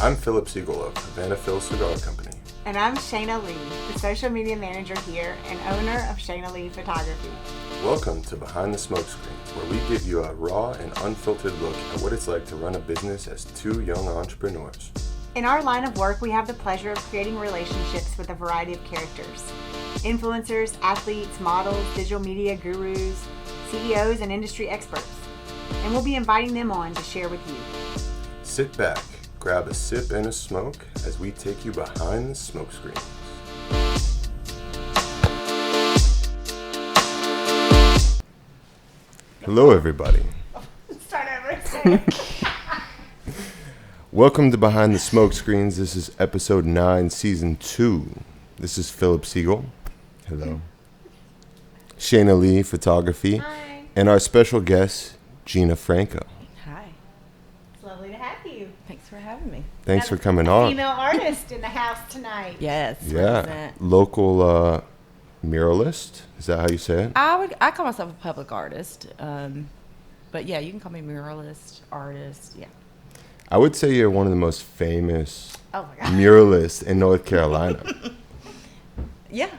I'm Philip Siegel of Havana Phil Cigar Company. And I'm Shana Leigh, the social media manager here and owner of Shana Leigh Photography. Welcome to Behind the Smokescreens, where we give you a raw and unfiltered look at what it's like to run a business as two young entrepreneurs. In our line of work, we have the pleasure of creating relationships with a variety of characters. Influencers, athletes, models, digital media gurus, CEOs, and industry experts. And we'll be inviting them on to share with you. Sit back, grab a sip and a smoke as we take you behind the smokescreens. Hello, everybody. Start over. Welcome to Behind the Smokescreens. This is episode 9, season 2. This is Philip Siegel. Hello. Shana Leigh Photography. Hi. And our special guest, Gina Franco. Hi. It's lovely to have you. Thanks for having me. Thanks for coming on. Female artist in the house tonight. Yes. Yeah. represent. Local muralist. Is that how you say it? I call myself a public artist. But yeah, you can call me muralist, artist. Yeah. I would say you're one of the most famous Oh my God. muralists in North Carolina. Yeah.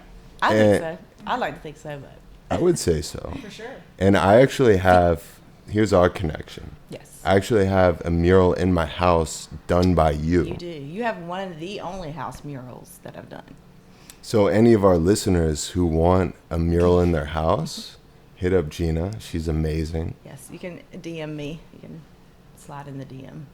I think so. I like to think so, but I would say so. For sure. And I actually have, here's our connection. yes. I actually have a mural in my house done by you. You do. You have one of the only house murals that I've done. So any of our listeners who want a mural in their house, hit up Gina. She's amazing. Yes. You can DM me. You can slide in the DM.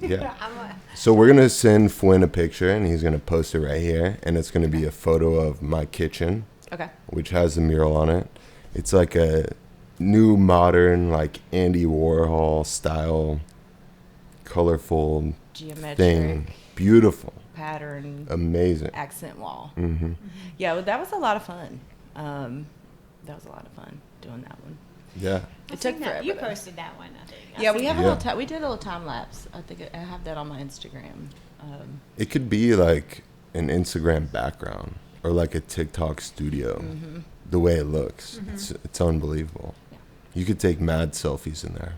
Yeah. I'm a, So we're going to send Fwynn a picture, and he's going to post it right here. And it's going to be a photo of my kitchen, Okay. which has the mural on it. It's like a new modern, like Andy Warhol style, colorful Geometric thing. Beautiful. pattern Amazing. accent wall. Hmm. Yeah, well, that was a lot of fun. That was a lot of fun doing that one. Yeah. It took forever. You though. posted that one, I think. Yeah, we have a Yeah. little. We did a little time lapse. I think I have that on my Instagram. It could be like an Instagram background or like a TikTok studio. The way it looks, it's unbelievable. Yeah. You could take mad selfies in there.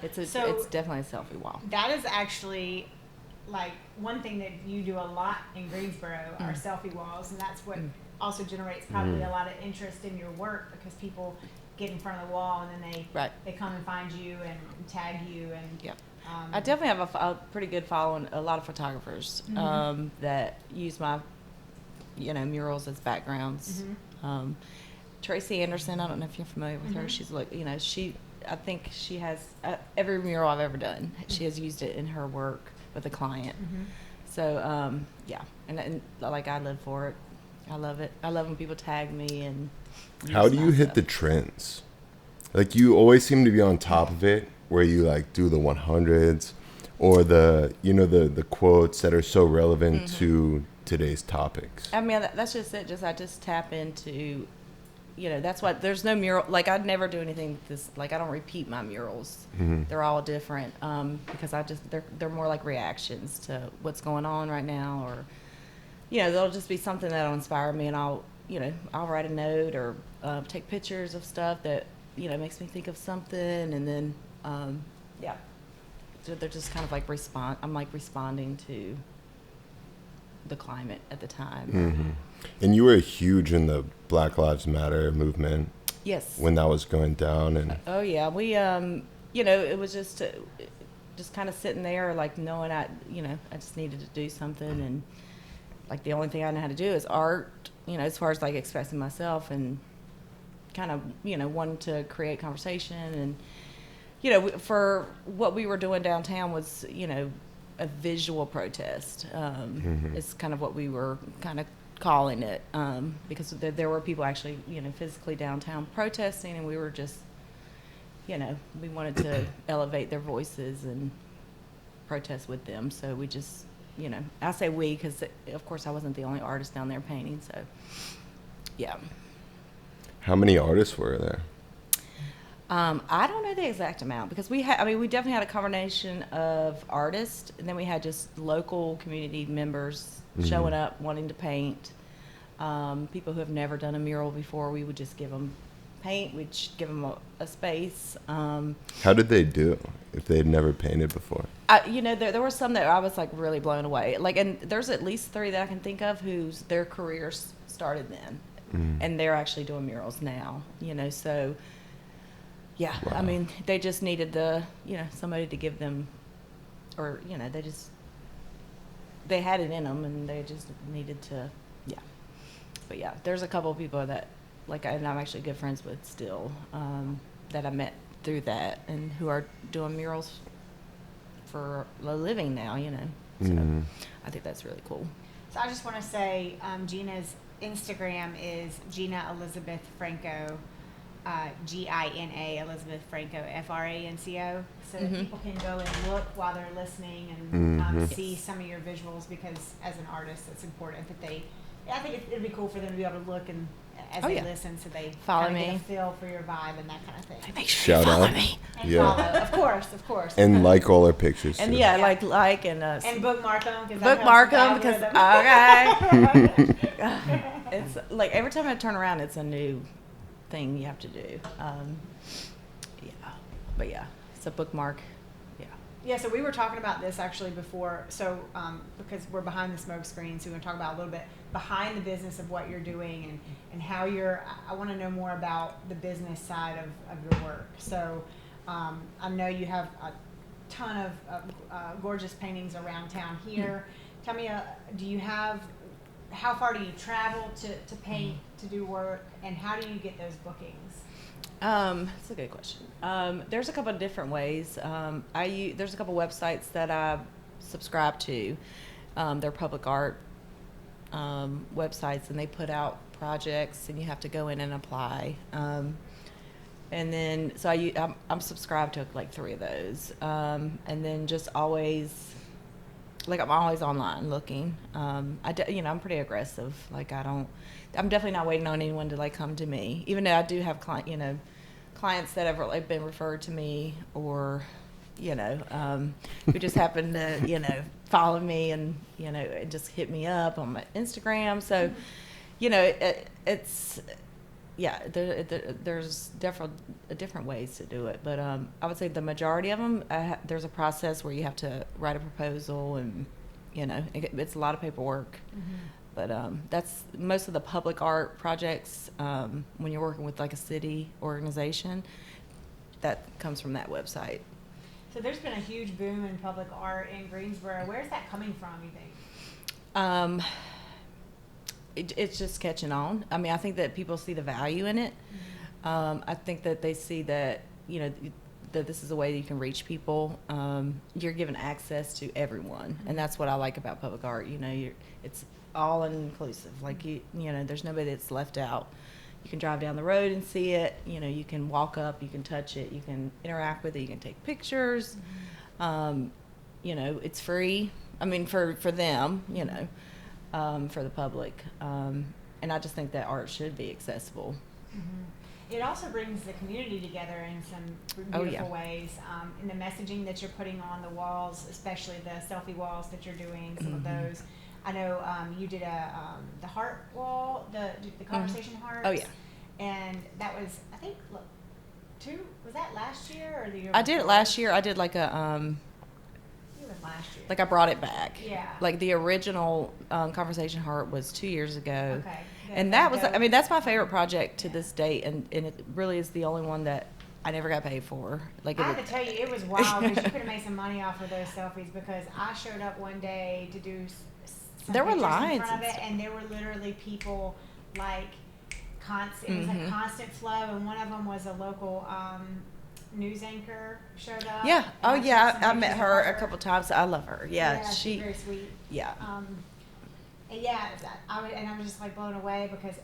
It's So- it's definitely a selfie wall. That is actually like one thing that you do a lot in Greensboro are selfie walls, and that's what also generates probably a lot of interest in your work because people get in front of the wall and then Right. they come and find you and tag you and Yep. um, I definitely have a pretty good following. A lot of photographers that use my, murals as backgrounds. Tracy Anderson. I don't know if you're familiar with her. She's like, I think she has every mural I've ever done. She has used it in her work with a client. So yeah, and like I live for it. I love it. I love when people tag me and. How use do my you hit stuff. the trends? Like you always seem to be on top of it, where you like do the 100s or the quotes that are so relevant to today's topics. I mean, that's just it. I just tap into, that's why there's no mural. Like I'd never do anything I don't repeat my murals. They're all different because they're more like reactions to what's going on right now, or they'll just be something that'll inspire me, and I'll write a note or take pictures of stuff that makes me think of something, and then so they're just kind of like I'm like responding to the climate at the time. And you were huge in the Black Lives Matter movement Yes. when that was going down, and Oh yeah, we it was just kind of sitting there, like knowing I just needed to do something, and like the only thing I know how to do is art, as far as like expressing myself, and kind of wanting to create conversation, and for what we were doing downtown was a visual protest. Is kind of what we were kind of calling it, because there were people actually physically downtown protesting, and we were just we wanted to elevate their voices and protest with them. So we just I say we because of course I wasn't the only artist down there painting. So yeah. how many artists were there? I don't know the exact amount because we definitely had a combination of artists, and then we had just local community members showing up wanting to paint. People who have never done a mural before, we would just give them paint, we'd give them a space. How did they do if they had never painted before? There were some that I was like really blown away. Like, and there's at least 3 that I can think of whose their careers started then, and they're actually doing murals now. So yeah, Wow. I mean, they just needed somebody to give them, or they had it in them, and they just needed to, yeah. But yeah, there's a couple of people that, and I'm actually good friends with still, that I met through that, and who are doing murals for a living now, So I think that's really cool. So I just want to say Gina's Instagram is Gina Elizabeth Franco, Gina Elizabeth Franco, Franco, so that people can go and look while they're listening and see some of your visuals, because as an artist, it's important that I think it'd be cool for them to be able to look and as they listen, so they follow kind of me, get a feel for your vibe and that kind of thing. Make sure Shout you follow out. me. And Yeah. follow, of course. And like all our pictures. And too. like And bookmark them. bookmark them because okay. It's like every time I turn around, it's a new thing you have to do. But yeah, it's a bookmark. Yeah, so we were talking about this actually before. So because we're behind the smoke screen, so we're going to talk about a little bit behind the business of what you're doing and how I want to know more about the business side of your work. So I know you have a ton of gorgeous paintings around town here. Tell me, how far do you travel to paint, to do work, and how do you get those bookings? That's a good question. There's a couple of different ways. There's a couple websites that I subscribe to. They're public art websites, and they put out projects, and you have to go in and apply. And then, so I'm subscribed to like 3 of those. And then just always, I'm always online looking. I'm pretty aggressive. I'm definitely not waiting on anyone to come to me, even though I do have clients that have been referred to me, or who just happen to follow me and just hit me up on my Instagram. So there's different ways to do it, but I would say the majority of them, there's a process where you have to write a proposal, and it's a lot of paperwork. But that's most of the public art projects, when you're working with a city organization, that comes from that website. So there's been a huge boom in public art in Greensboro. Where's that coming from, you think? It's just catching on. I mean, I think that people see the value in it. I think that they see that, that this is a way that you can reach people. You're given access to everyone, and that's what I like about public art. It's all inclusive. There's nobody that's left out. You can drive down the road and see it. You can walk up, you can touch it, you can interact with it, you can take pictures. It's free. I mean, for them, for the public. And I just think that art should be accessible. It also brings the community together in some beautiful ways. In the messaging that you're putting on the walls, especially the selfie walls that you're doing, some of those. I know you did the heart wall, the conversation hearts. Oh, yeah. And that was, I think, was that last year or the year I did it before? last year. I did It was last year. I brought it back. Yeah. The original conversation heart was 2 years ago. Okay. And that was, that's my favorite project to this date, and it really is the only one that I never got paid for. I have to tell you, it was wild because you could have made some money off of those selfies, because I showed up one day to do some there were pictures lines in front of and it, stuff. and there were literally people constant. It was a constant flow, and one of them was a local news anchor showed up. Yeah. Oh, and yeah. took I some met pictures her of a couple times. I love her. Yeah. she's very sweet. Yeah. And yeah, and I'm just blown away because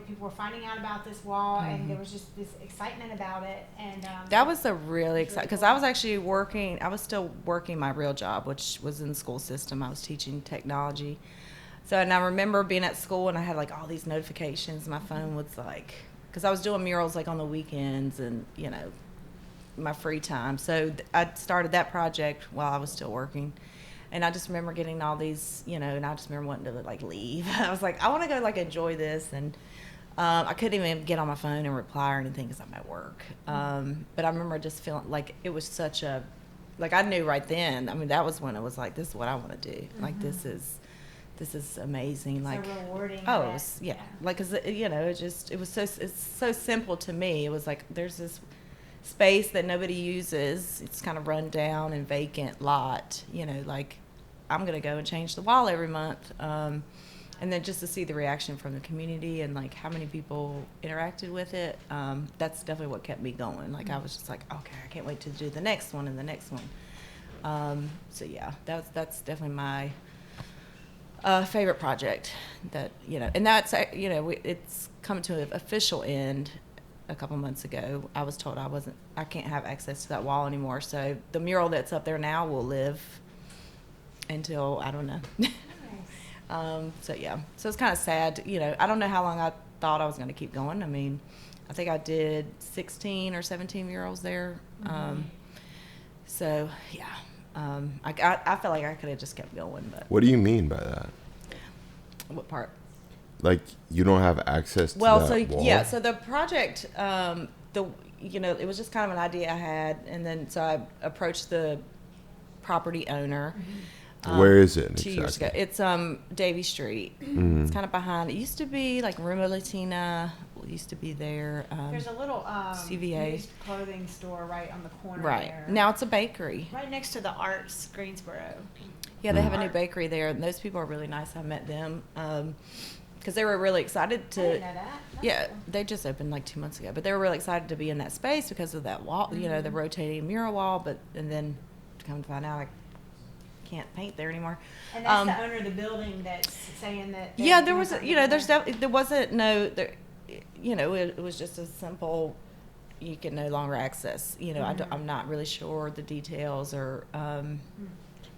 people were finding out about this wall, and there was just this excitement about it. And that was the really exciting, because I was actually I was still working my real job, which was in the school system. I was teaching technology. So, and I remember being at school, and I had all these notifications. My phone was because I was doing murals on the weekends and my free time. So I started that project while I was still working. And I just remember getting all these, and I just remember wanting to leave. I was I want to go enjoy this. And I couldn't even get on my phone and reply or anything because I'm at work. But I remember just feeling like it was such a, like I knew right then. I mean, that was when it was like, this is what I want to do. Like this is amazing. So like rewarding. oh, it was, yeah. Like, cause it was it's so simple to me. It was like there's this space that nobody uses. It's kind of run down and vacant lot. Like I'm gonna go and change the wall every month. And then just to see the reaction from the community and like how many people interacted with it, that's definitely what kept me going. Like I was just like, okay, I can't wait to do the next one and the next one. So yeah, that's definitely my favorite project. That and that's it's come to an official end a couple months ago. I was told I can't have access to that wall anymore. So the mural that's up there now will live until I don't know. So yeah, so it's kind of sad. I don't know how long I thought I was going to keep going. I mean, I think I did 16 or 17 murals there. So yeah, I felt like I could have just kept going. But What do you mean by that? what part? Like you don't have access to Well, that so wall? yeah, so the project, it was just kind of an idea I had, and then so I approached the property owner. Where is it 2 years ago. exactly? It's Davy Street. It's kind of behind. It used to be like Ruma Latina. Used to be there. There's a little CVA. used clothing store right on the corner Right there. now, it's a bakery. Right next to the Arts Greensboro. Yeah, they have a new bakery there, and those people are really nice. I met them because they were really excited I to. didn't know that. That's Yeah, cool. they just opened like 2 months ago, but they were really excited to be in that space because of that wall, the rotating mural wall. And then to come to find out, I can't paint there anymore. And that's the owner of the building that's saying that. Yeah, there was, there wasn't no, it was just a simple, you can no longer access. I'm not really sure the details or.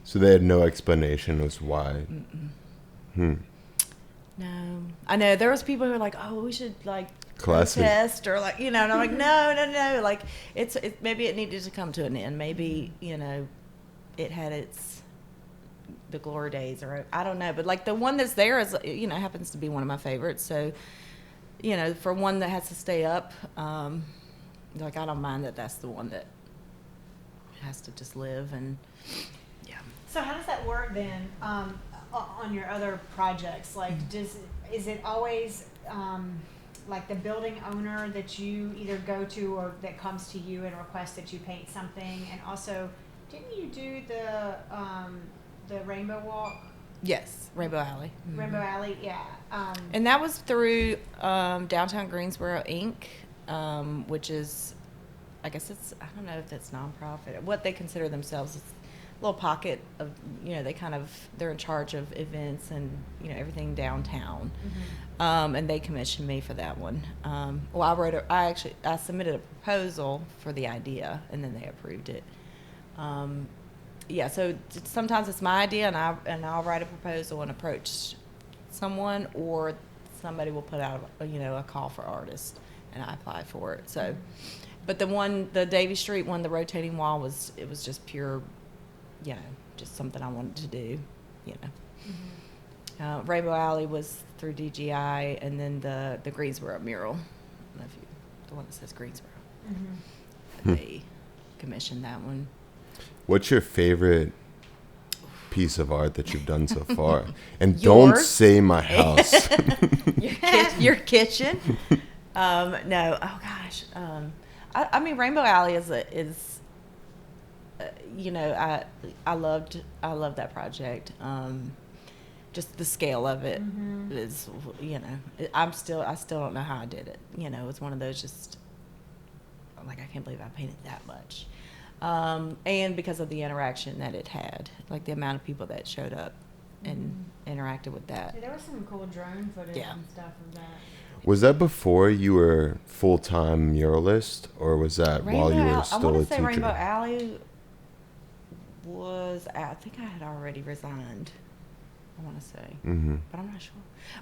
So they had no explanation as why. No, I know there was people who were like, "Oh, we should like Classic. protest," or like, and I'm like, no, like maybe it needed to come to an end. Maybe it had the glory days, or I don't know, but like the one that's there is happens to be one of my favorites. So for one that has to stay up, like I don't mind that's the one that has to just live. And yeah. So how does that work then on your other projects? Like, is it always like the building owner that you either go to or that comes to you and requests that you paint something? And also, didn't you do the Rainbow Walk? Yes, Rainbow Alley. Rainbow Alley, yeah. And that was through Downtown Greensboro Inc., which is, I guess I don't know if that's nonprofit. What they consider themselves is a little pocket of, they're in charge of events and, everything downtown. And they commissioned me for that one. I submitted a proposal for the idea, and then they approved it. Yeah, so sometimes it's my idea, and I'll write a proposal and approach someone, or somebody will put out a call for artists, and I apply for it. So, but the Davy Street one, the rotating wall was just pure, just something I wanted to do, Rainbow Alley was through DGI, and then the Greensboro mural, I don't know if the one that says Greensboro. They commissioned that one. What's your favorite piece of art that you've done so far? And Yours? don't say my house. Your kitchen? No. Oh gosh. I mean, Rainbow Alley is I loved that project. Just the scale of it is, I still don't know how I did it. It's one of those just like, I can't believe I painted that much. And because of the interaction that it had, like the amount of people that showed up and interacted with that. Yeah, there was some cool drone footage and stuff of that. Was that before you were full-time muralist, or was that while you were still a teacher? I want to say Rainbow Alley was, I think I had already resigned, I want to say, but I'm not sure.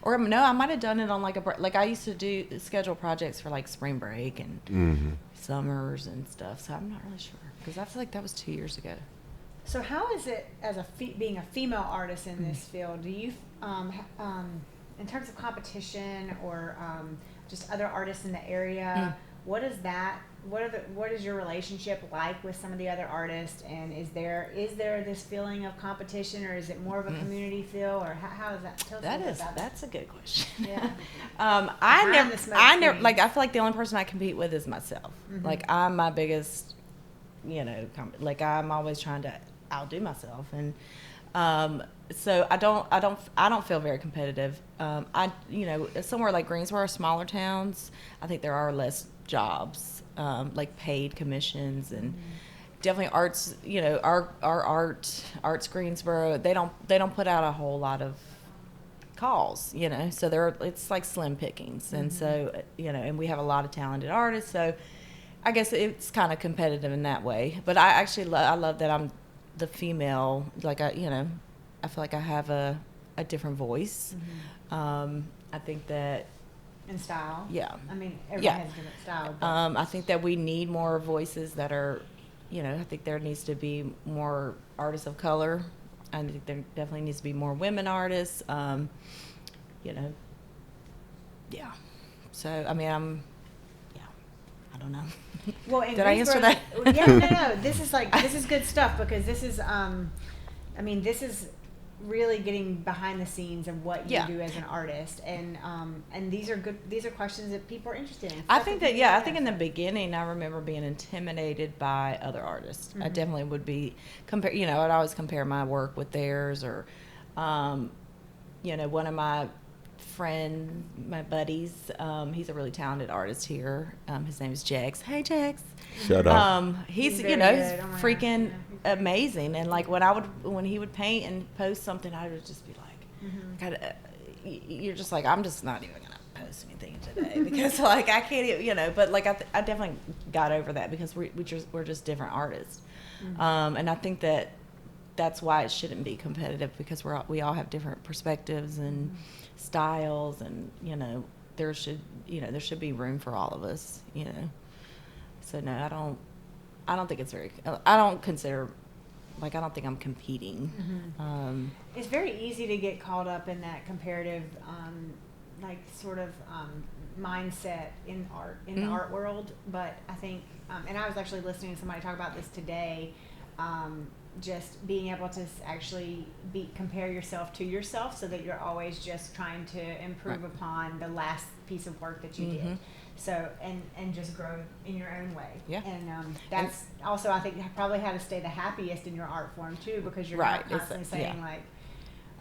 Or no, I might have done it on like I used to schedule projects for like spring break and summers and stuff, so I'm not really sure, because I feel like that was 2 years ago. So how is it as being a female artist in this field? Do you, in terms of competition or just other artists in the area. What is that? What is your relationship like with some of the other artists? And is there this feeling of competition, or is it more of a community feel, or how is that? Tell us a little bit about that. That's a good question. Yeah. I never like. I feel like the only person I compete with is myself. Like I'm my biggest, like I'm always trying to outdo myself, and so I don't feel very competitive. Somewhere like Greensboro, smaller towns, I think there are less jobs, like paid commissions, and definitely arts. Our arts Greensboro, they don't put out a whole lot of calls, so it's like slim pickings, and so and we have a lot of talented artists, so I guess it's kind of competitive in that way. But I actually I love that I'm the female, like I feel like I have a different voice. I think that In style. Yeah. I mean, everyone has a different style. But I think that we need more voices that are, I think there needs to be more artists of color. I think there definitely needs to be more women artists. Yeah. So, I mean, I don't know. Well, in Did I answer Greensboro, that? Yeah, no. This is good stuff, because this is, this is really getting behind the scenes of what you do as an artist, and these are good. These are questions that people are interested in. I think that I think in the beginning I remember being intimidated by other artists. I definitely would be I'd always compare my work with theirs, or one of my buddies, he's a really talented artist here. His name is Jax. Hey, Jax. Shut up. He's very good. Oh my freaking gosh, amazing. And like when he would paint and post something, I would just be like, you're just like, I'm just not even gonna post anything today because like I can't even, But like I definitely got over that because we're just different artists, and I think that's why it shouldn't be competitive, because we all have different perspectives and styles, and there should be room for all of us, So no, I don't think it's I don't consider, like, I don't think I'm competing. It's very easy to get caught up in that comparative, mindset in art, in the art world. But I think, and I was actually listening to somebody talk about this today, just being able to actually compare yourself to yourself, so that you're always just trying to improve upon the last piece of work that you did. So, and just grow in your own way. Yeah. And that's also, I think, probably how to stay the happiest in your art form too, because you're not constantly saying like,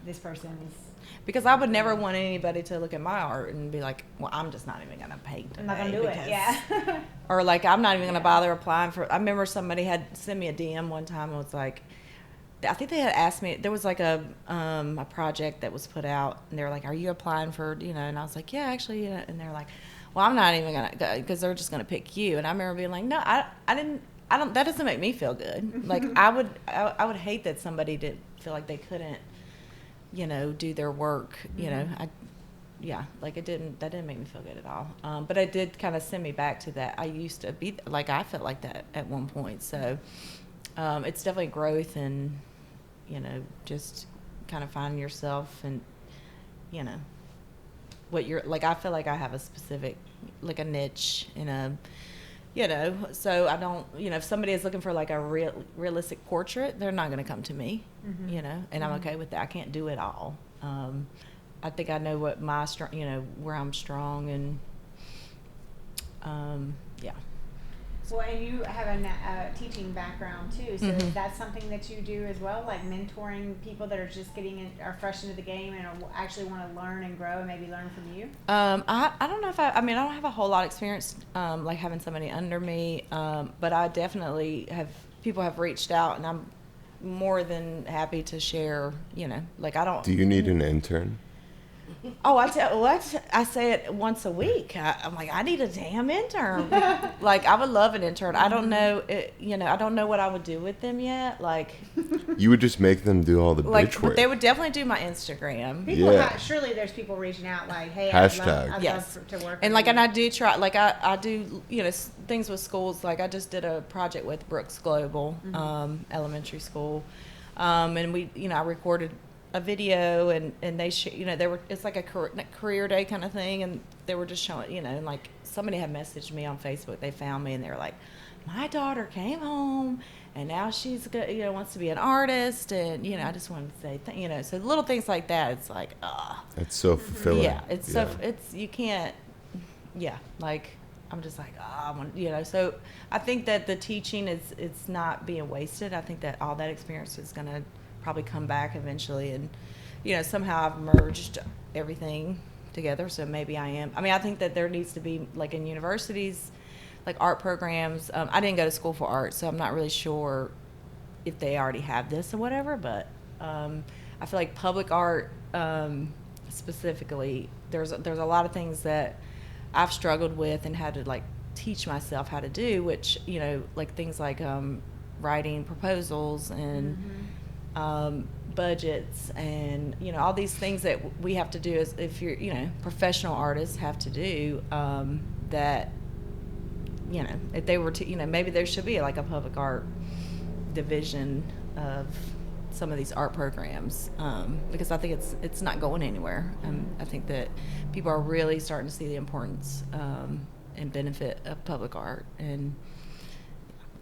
this person is. Because I would never want anybody to look at my art and be like, well, I'm just not even gonna paint today. I'm not gonna do it. Yeah. Or like, I'm not even gonna bother applying for. I remember somebody had sent me a DM one time and was like, I think they had asked me, there was like a project that was put out, and they were like, are you applying for, and I was like, yeah, actually, and they're like, well, I'm not even gonna go, because they're just gonna pick you. And I remember being like, no, I don't, that doesn't make me feel good. Like, I would hate that somebody did feel like they couldn't, do their work, like that didn't make me feel good at all. But it did kind of send me back to that. I used to be, like, I felt like that at one point. So it's definitely growth, and, just kind of finding yourself, and, what you're, like, I feel like I have a specific, like a niche in a, so I don't, if somebody is looking for like a realistic portrait, they're not going to come to me, and I'm okay with that. I can't do it all. I think I know what my where I'm strong, and yeah. Well, and you have a teaching background too, so is that something that you do as well, like mentoring people that are just are fresh into the game and actually want to learn and grow and maybe learn from you? I don't know if I don't have a whole lot of experience, like having somebody under me, but I definitely people have reached out, and I'm more than happy to share, like I don't. Do you need an intern? Oh, I say it once a week. I'm like, I need a damn intern. Like, I would love an intern. I don't know, I don't know what I would do with them yet. Like, you would just make them do all the bitch work. They would definitely do my Instagram. Surely there's people reaching out like, hey, hashtag. I'd love to work. And like, and I do try, like I do, things with schools. Like, I just did a project with Brooks Global, elementary school, and we, I recorded a video, and they it's like a career day kind of thing, and they were just showing, and like somebody had messaged me on Facebook. They found me and they were like, my daughter came home and now she's good, wants to be an artist. And, I just wanted to say, so little things like that. It's like, It's so fulfilling. yeah, you can't, like, I'm just like, I want, so I think that the teaching it's not being wasted. I think that all that experience is going to probably come back eventually. And, somehow I've merged everything together. So maybe I think that there needs to be, like in universities, like art programs. I didn't go to school for art, so I'm not really sure if they already have this or whatever, but I feel like public art specifically, there's a lot of things that I've struggled with and had to like teach myself how to do, which, like things like writing proposals and budgets and, all these things that we have to do as if you're, professional artists have to do that, if they were to, maybe there should be like a public art division of some of these art programs because I think it's not going anywhere. I think that people are really starting to see the importance and benefit of public art, and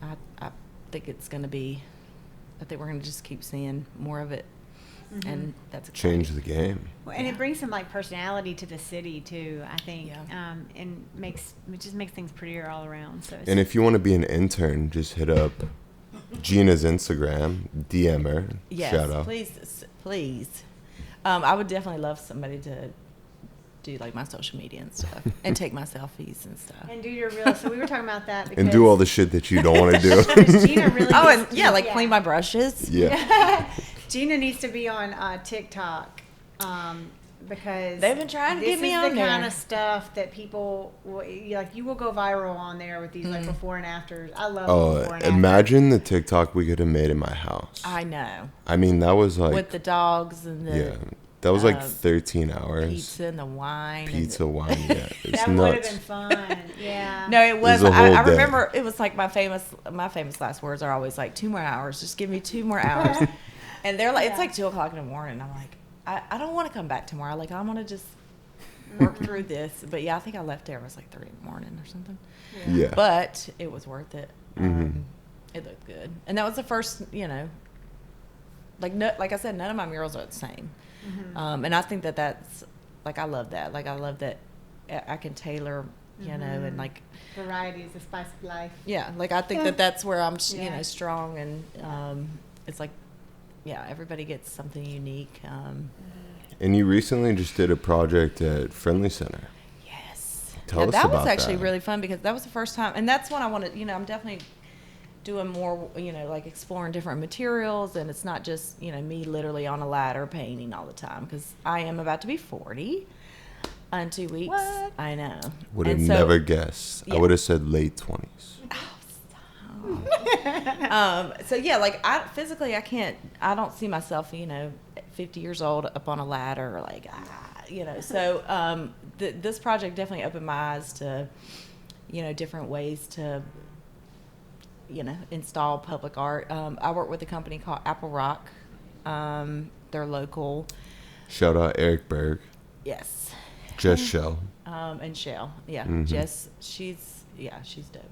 I think it's going to be. I think we're going to just keep seeing more of it, and that's exciting. Change the game. Well, and it brings some like personality to the city too, I think, and it just makes things prettier all around. So. And if you want to be an intern, just hit up Gina's Instagram, DM her. Yes, shout out. please. I would definitely love somebody to do like my social media and stuff, and take my selfies and stuff, and do your real. So we were talking about that, and do all the shit that you don't want to do. Gina really. Clean my brushes. Yeah. Gina needs to be on TikTok because they've been trying to get me on there. This is the kind of stuff that people you will go viral on there with these like before and afters. I love before and imagine the TikTok we could have made in my house. I know. I mean, that was like with the dogs and the that was like 13 hours. Pizza and the wine. It's it's that nuts. would have been fun. Yeah. No, it was. It was a whole I day. remember it was like my famous last words are always like 2 more hours. Just give me 2 more hours. And they're like, it's like 2:00 in the morning. I'm like, I don't want to come back tomorrow. Like, I want to just work through this. But yeah, I think I left there. It was like 3 in the morning or something. Yeah. But it was worth it. It looked good. And that was the first, like I said, none of my murals are the same. And I think that's, like, I love that. Like, I love that I can tailor, and like. Variety is the spice of life. Yeah. Like, I think that's where I'm, strong. And it's like, everybody gets something unique. And you recently just did a project at Friendly Center. Yes. Tell us about that. That was actually really fun because that was the first time. And that's when I wanted, I'm definitely doing more, like exploring different materials. And it's not just, me literally on a ladder painting all the time because I am about to be 40 in 2 weeks. What? I know. Would have never guessed. Yeah. I would have said late 20s. So like I don't see myself 50 years old up on a ladder like so this project definitely opened my eyes to different ways to install public art. I work with a company called Apple Rock. They're local. Shout out Eric Berg. Yes. Jess Shell. And Shell. Yeah. Jess, she's dope.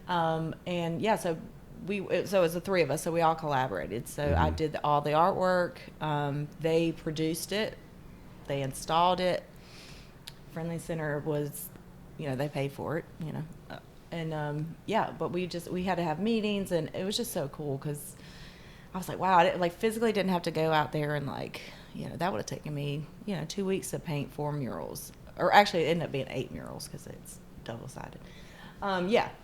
So it was the 3 of us, so we all collaborated. So I did all the artwork. They produced it. They installed it. Friendly Center was, they paid for it, but we had to have meetings, and it was just so cool because I was like, wow, I physically didn't have to go out there and that would have taken me, 2 weeks to paint 4 murals. Or actually, it ended up being 8 murals because it's double-sided.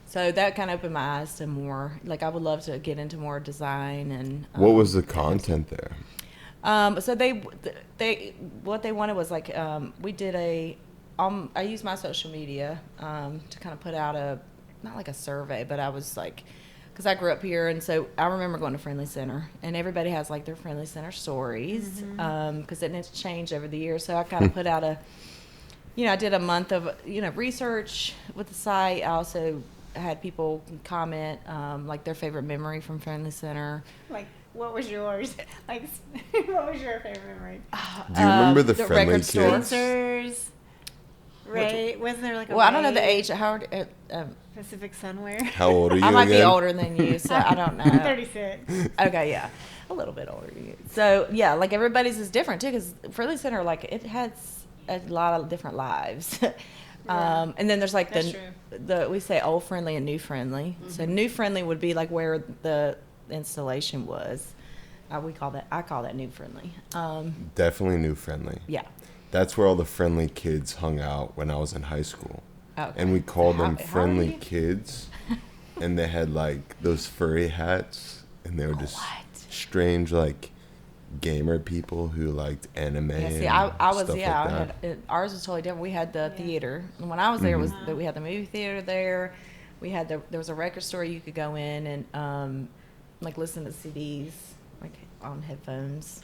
So that kind of opened my eyes to more, I would love to get into more design and. What was the content there? So what they wanted was we did I used my social media, to kind of put out not like a survey, but I was because I grew up here. And so I remember going to Friendly Center and everybody has their Friendly Center stories. Cause it has changed over the years. So I kind of put out I did a month of, research with the site. I also had people comment, their favorite memory from Friendly Center. What was yours? What was your favorite memory? Do you remember the Friendly record store? Kids? Ray, wasn't there like a Well, I don't know the Ray age. How Pacific Sunwear? How old are you I might be again? older than you, so I don't know. 36. Okay, yeah, a little bit older than you. So yeah, like everybody's is different too, because Friendly Center, like it has a lot of different lives. And then there's like That's the we say old friendly and new friendly. So new friendly would be like where the installation was. I call that new friendly. Definitely new friendly. Yeah. That's where all the friendly kids hung out when I was in high school. Okay. And we called them How old friendly are you? kids. And they had like those furry hats. And they were just What? strange, like gamer people who liked anime. Yeah, see, and I was, stuff yeah, like that. ours was totally different. We had the theater. And when I was there, we had the movie theater there. We had there was a record store you could go in and like listen to CDs like on headphones,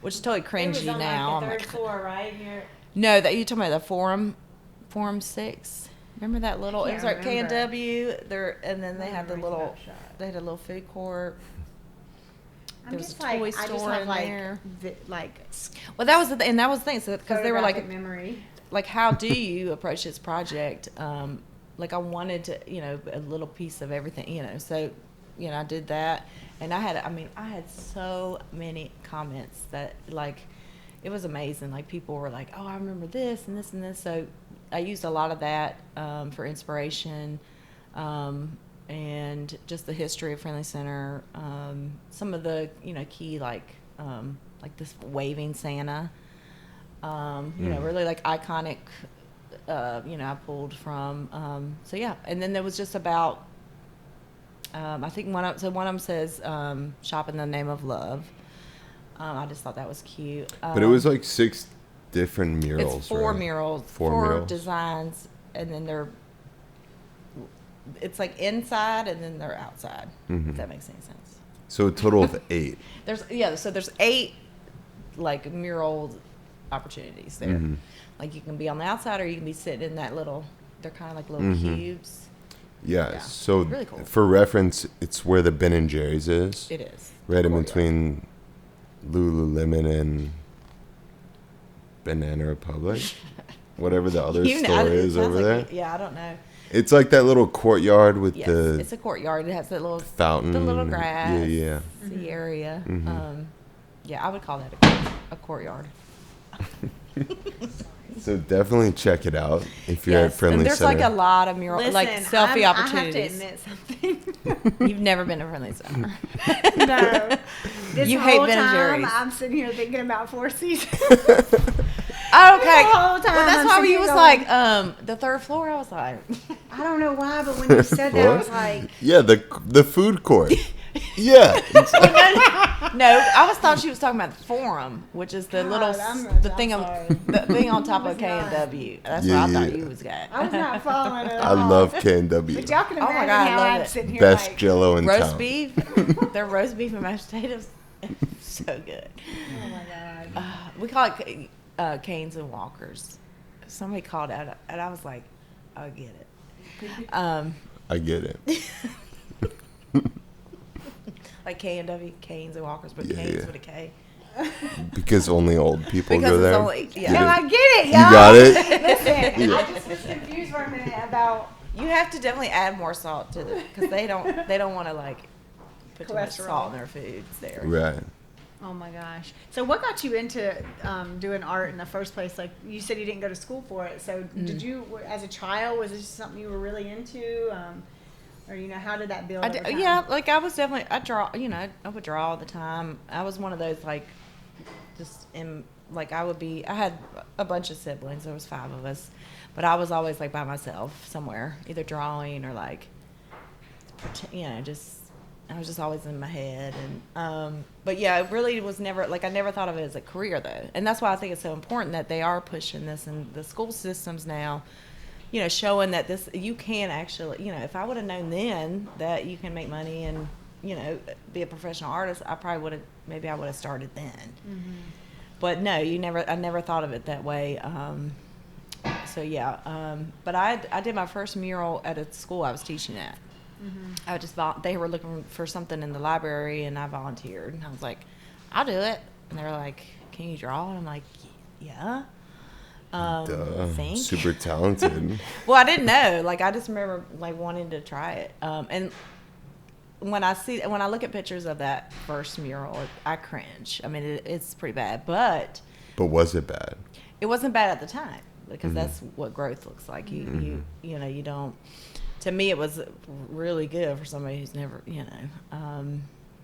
which is totally cringy now. Like I'm the like, third floor, right? Here. no, that you talking about the Forum 6. Remember that little? It was like remember. K&W there, and then they had the Memories little. not shot. They had a little food court. I'm There was just a like, toy I just store have in like, there. like Well, that was the thing, and that was the thing. So because they were like, memory. like, how do you approach this project? Like I wanted to, a little piece of everything, so, I did that. And I had so many comments that like, it was amazing. Like people were like, oh, I remember this and this and this. So I used a lot of that, for inspiration, and just the history of Friendly Center. Some of the, key, like this waving Santa, really like iconic, I pulled from. So yeah, and then there was just about, I think one of them says, "Shop in the Name of Love." I just thought that was cute. But it was like 6 different murals. It's 4 right? murals, 4 4 murals. designs, and then it's like inside and then they're outside. If that makes any sense. So a total of 8. So there's 8 like mural opportunities there. Like you can be on the outside or you can be sitting in that little. They're kind of like little cubes. Yeah. Yeah. So Really cool. for reference, it's where the Ben and Jerry's is. It is Right in Courtyard. between Lululemon and Banana Republic. Whatever the other store it is sounds over like there. Yeah, I don't know. It's like that little courtyard with Yes, the it's a courtyard. It has that little fountain. the little grass. Yeah. The area. Yeah, I would call that a courtyard. So definitely check it out if you're at Friendly and there's Center. like a lot of mural, Listen, like selfie opportunities. I have to admit something. You've never been to Friendly Center. No. This You whole hate Ben and time, Jerry's. I'm sitting here thinking about Four Seasons. Okay. The whole time Well, that's I'm why sitting you here was going- like, the 3rd floor. I was like, I don't know why, but when you said that, I was What? like, Yeah, the food court. Yeah. it's- no, I was thought she was talking about the Forum, which is the God, little I'm the thing on sorry. the thing on top I of was K not. and W. That's Yeah, what I thought yeah. you was got. I was not following it at I all. love K&W. But y'all can Oh my imagine God, I how love I'm it. sitting here Best like, Jello in Roast town. beef, their roast beef and mashed potatoes, so good. oh my God. We call it Canes and Walkers. Somebody called out, and I was like, I get it. I get it. Like K&W, Canes and Walkers, but Yeah, Canes yeah. with a K. Because only old people Because go it's there. only- yeah. No, Get I it? get it, You y'all. got it? Listen, Yeah. I just was confused for a minute about You have to definitely add more salt to it because they don't want to like put too much Cholesterol. salt in their foods there. Right. Oh my gosh. So what got you into doing art in the first place? Like you said you didn't go to school for it. So did you, as a child, was this something you were really into? Or, how did that build over time? Yeah, like I was definitely, I draw, I would draw all the time. I was one of those like, I had a bunch of siblings. There was 5 of us. But I was always like by myself somewhere, either drawing or like, I was just always in my head. And, but yeah, it really was never, like I never thought of it as a career though. And that's why I think it's so important that they are pushing this in the school systems now, showing that you can actually, if I would have known then that you can make money and, be a professional artist, I would have started then. Mm-hmm. But no, I never thought of it that way. So yeah, but I did my first mural at a school I was teaching at. Mm-hmm. They were looking for something in the library, and I volunteered. And I was like, I'll do it. And they were like, can you draw? And I'm like, yeah. Think. Super talented. Well, I didn't know. Like, I just remember like wanting to try it. And when I look at pictures of that first mural, I cringe. I mean, it's pretty bad, but was it bad? it wasn't bad at the time because that's what growth looks like. You know, you don't. To me, it was really good for somebody who's never,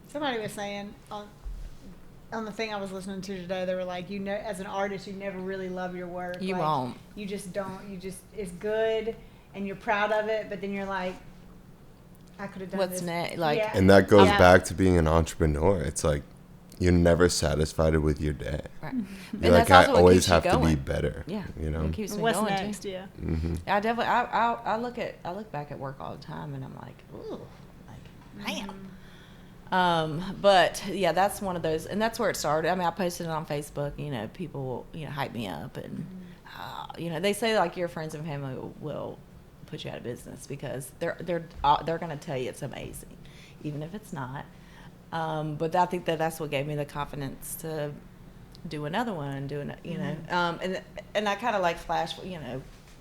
Somebody was saying on the thing I was listening to today, they were like, as an artist, you never really love your work. You like, won't. You just don't. It's good, and you're proud of it, but then you're like, I could have done What's this. next? Like, Yeah. And that goes back to being an entrepreneur. It's like you're never satisfied with your day. right. You're like, I always have to be better. Yeah, you know. It keeps me What's going next? too. Yeah. I definitely. I look back at work all the time, and I'm like, ooh, like, man. But yeah, that's one of those, and that's where it started. I mean, I posted it on Facebook. You know, people will, hype me up, and they say like your friends and family will put you out of business because they're going to tell you it's amazing, even if it's not. But I think that's what gave me the confidence to do another one and and I kind of like flash.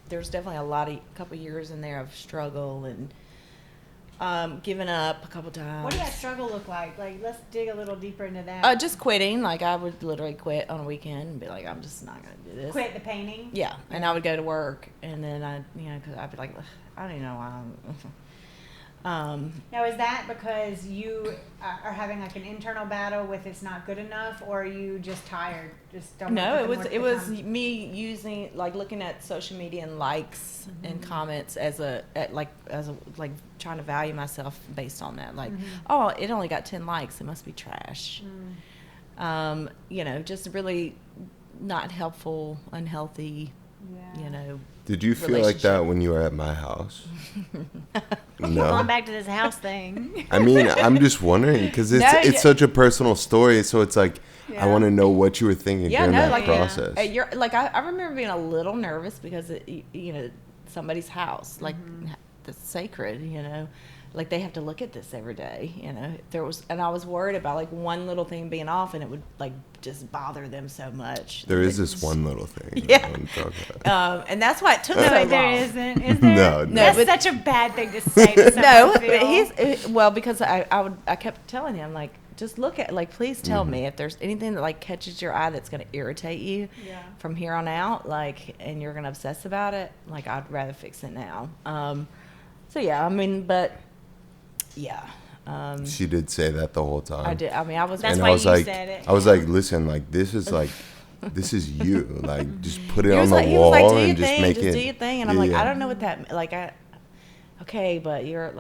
There's definitely couple years in there of struggle and. Giving up a couple times. What did that struggle look like? Like, let's dig a little deeper into that. Just quitting. Like, I would literally quit on a weekend and be like, I'm just not going to do this. Quit the painting? Yeah. And I would go to work, and then because I'd be like, I don't even know why Now, is that because you are having like an internal battle with it's not good enough, or are you just tired? Just don't. No, want to put it the was time? me using looking at social media and likes and comments as trying to value myself based on that. Like, oh, it only got 10 likes, it must be trash. Just really not helpful, unhealthy. Yeah. Did you feel like that when you were at my house? Going No. back to this house thing. I mean, I'm just wondering because it's such a personal story. So it's like I want to know what you were thinking during that process. You're like I remember being a little nervous because somebody's house that's sacred. Like they have to look at this every day. And I was worried about like one little thing being off and it would like just bother them so much. There is this one little thing. Yeah. I want to talk about. And that's why it took so No, long. there isn't. Is there? No, That's but- such a bad thing to say to No, someone, but Phil. because I kept telling him like just look at like please tell me if there's anything that like catches your eye that's going to irritate you from here on out and you're going to obsess about it, like I'd rather fix it now. So yeah, I mean, but yeah. She did say that the whole time. I did. I mean, I was. That's and why I was you like, said it. I was like, listen, like this is you. Like just put it on the he was like, wall do your and just thing, make just it. do your thing. And I'm like, I don't know what that like. Okay, but you're,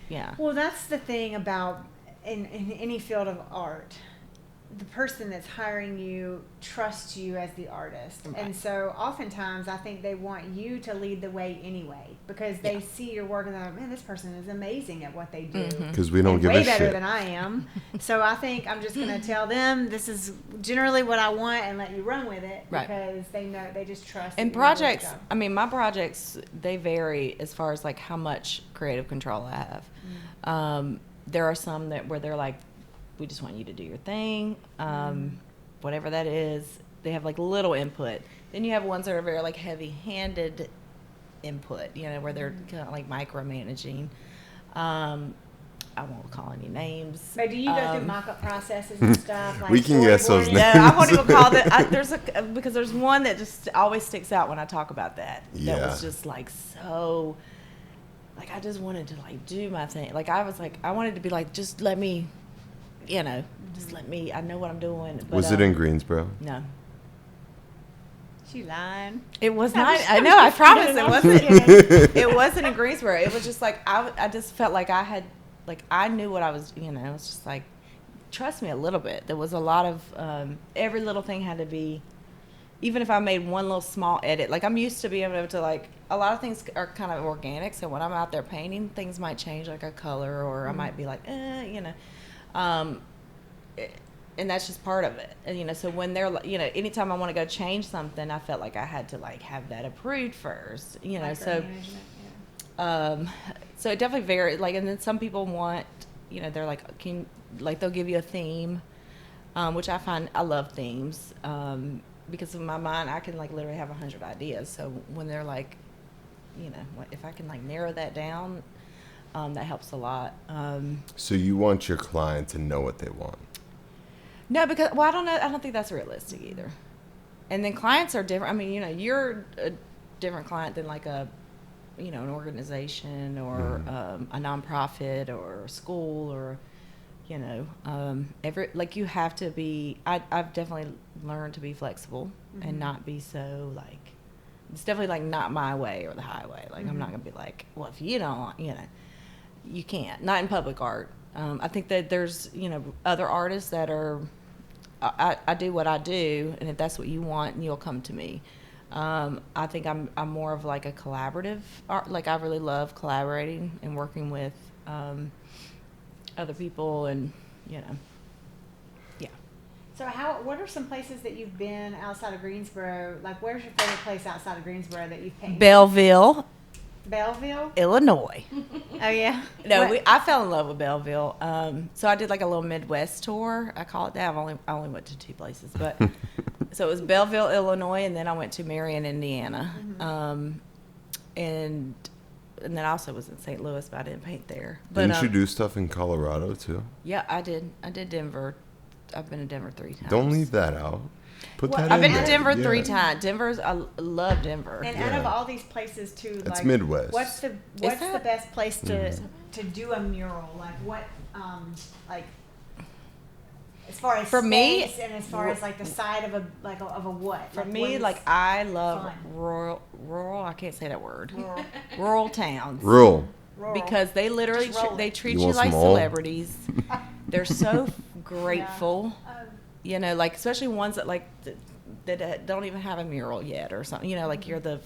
yeah. Well, that's the thing about in any field of art. The person that's hiring you trusts you as the artist. Right. And so oftentimes I think they want you to lead the way anyway because they see your work and they're like, man, this person is amazing at what they do. Because we don't and give way a better shit. than I am. So I think I'm just going to tell them this is generally what I want and let you run with it because they know, they just trust. And that you're doing a good projects, job. I mean, my projects, they vary as far as like how much creative control I have. There are some where they're like, we just want you to do your thing, whatever that is. They have like little input. Then you have ones that are very like heavy-handed input, where they're kind of like micromanaging. I won't call any names. But do you go through mock-up processes and stuff? Like We can guess those storyboarding? names. No, I won't even call that. Because there's one that just always sticks out when I talk about that. Yeah. That was just like so. Like I just wanted to like do my thing. Like I was like I wanted to be like just let me, just let me. I know what I'm doing. But, Was it in Greensboro? No. She lying. It was I'm not. just- I I'm know. I just promise kidding, it I'm wasn't. just kidding. It wasn't in Greensboro. It was just like I just felt like I had like I knew what I was. It was just like trust me a little bit. There was a lot of every little thing had to be. Even if I made one little small edit, like I'm used to being able to like a lot of things are kind of organic. So when I'm out there painting, things might change like a color, or I might be like, and that's just part of it. And so when they're anytime I want to go change something, I felt like I had to like have that approved first. So so it definitely varies. Like, and then some people want, they're like, they'll give you a theme, which I find I love themes. because of my mind, I can like literally have 100 ideas. So when they're like, you know, if I can like narrow that down, that helps a lot. So you want your client to know what they want? No, because, well, I don't know. I don't think that's realistic either. And then clients are different. I mean, you know, you're a different client than like a, you know, an organization or a nonprofit or a school or, you know, like you have to be, I've definitely learned to be flexible and not be so like, it's definitely like not my way or the highway. Like I'm not going to be like, well, if you don't, you know, you can't. Not in public art. I think that there's, you know, other artists that are, I do what I do, and if that's what you want, you'll come to me. I think I'm more of like a collaborative art. Like I really love collaborating and working with other people, and you know, yeah. So what are some places that you've been outside of Greensboro? Like, where's your favorite place outside of Greensboro that you've painted? Belleville, Illinois. Oh yeah. No, I fell in love with Belleville. So I did like a little Midwest tour. I call it that. I only went to 2 places, but so it was Belleville, Illinois, and then I went to Marion, Indiana, and then I also was in St. Louis, but I didn't paint there. But, Didn't you do stuff in Colorado too? Yeah, I did. I did Denver. I've been to Denver 3 times. Don't leave that out. Put that I've in been to there. Denver 3 times. I love Denver. And out of all these places too, like It's Midwest. What's the best place to do a mural? Like what like as far as for me, and as far as like the side of a what? For like me, what like I love fun? rural. I can't say that word. Rural towns. Rural. Because they literally Just roll it. they treat You you, want like some oil? celebrities. They're so grateful. You know, like especially ones that like that don't even have a mural yet or something. You know, like you're I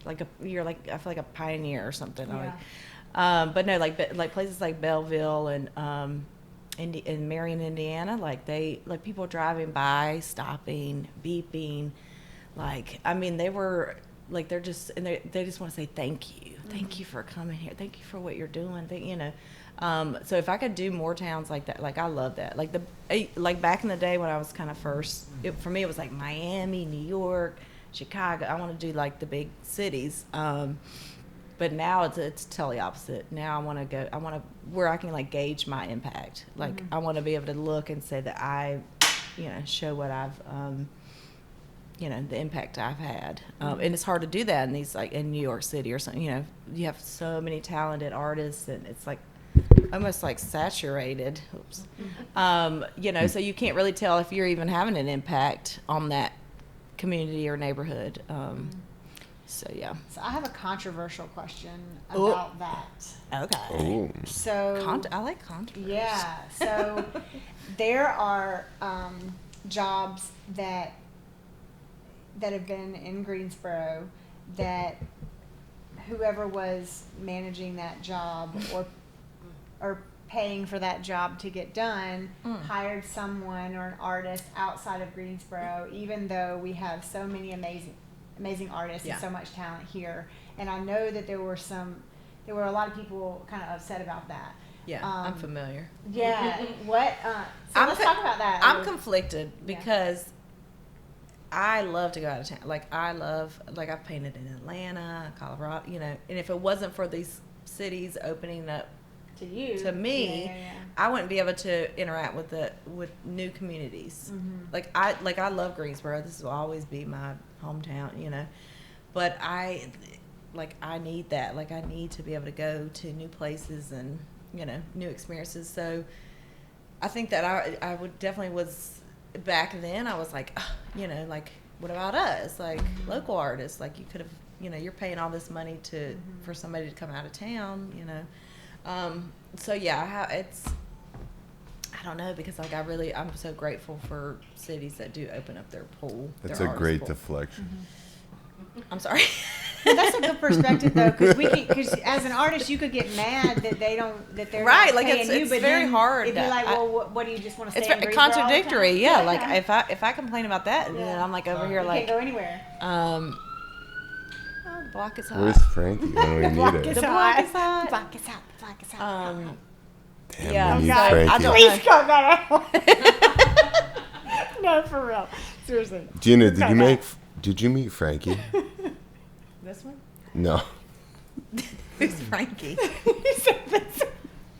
feel like a pioneer or something. Yeah. But no, like places like Belleville and in Marion, Indiana, like people driving by, stopping, beeping, like I mean they were like they just want to say thank you for coming here, thank you for what you're doing, you know. So if I could do more towns like that, like I love that. Like back in the day when I was kind of first, for me it was like Miami, New York, Chicago. I want to do like the big cities. But now it's totally opposite. Now I want to where I can like gauge my impact. Like I want to be able to look and say that I, you know, show what I've, you know, the impact I've had. And it's hard to do that in these like in New York City or something. You know, you have so many talented artists, and it's like almost like saturated. Oops. You know, so you can't really tell if you're even having an impact on that community or neighborhood. So yeah. So I have a controversial question about that. Okay. Ooh. So I like controversy. yeah. So there are jobs that have been in Greensboro that whoever was managing that job or paying for that job to get done hired someone or an artist outside of Greensboro, even though we have so many amazing artists and so much talent here. And I know that there were a lot of people kind of upset about that. Yeah, I'm familiar. Yeah. What? So let's talk about that. I'm conflicted because I love to go out of town. Like I've painted in Atlanta, Colorado, you know, and if it wasn't for these cities opening up to me, I wouldn't be able to interact with new communities. I love Greensboro. This will always be my hometown, you know. But I need that. Like I need to be able to go to new places and, you know, new experiences. So I think that I would definitely was back then. I was like, you know, like what about us? Like local artists? Like you could have, you know, you're paying all this money for somebody to come out of town, you know. So yeah, I don't know, because like I'm so grateful for cities that do open up their pool. That's their a great pool. deflection. I'm sorry. Well, that's a good perspective though, because as an artist you could get mad that they're right, not like paying you, it's but very then hard. It'd be like, well, what do you just want to stay? It's in Greensboro all the time? contradictory, yeah. Like if I complain about that, then I'm like over here you like can't go anywhere. the block is hot. Where's Frankie when we need block her? is The block is hot. Block is out. The block is out. Damn, yeah, we need so I Frankie. don't Please cut that out. No, for real. Seriously. Gina, Okay. did you meet Frankie? This one? No. Who's Frankie? He said this.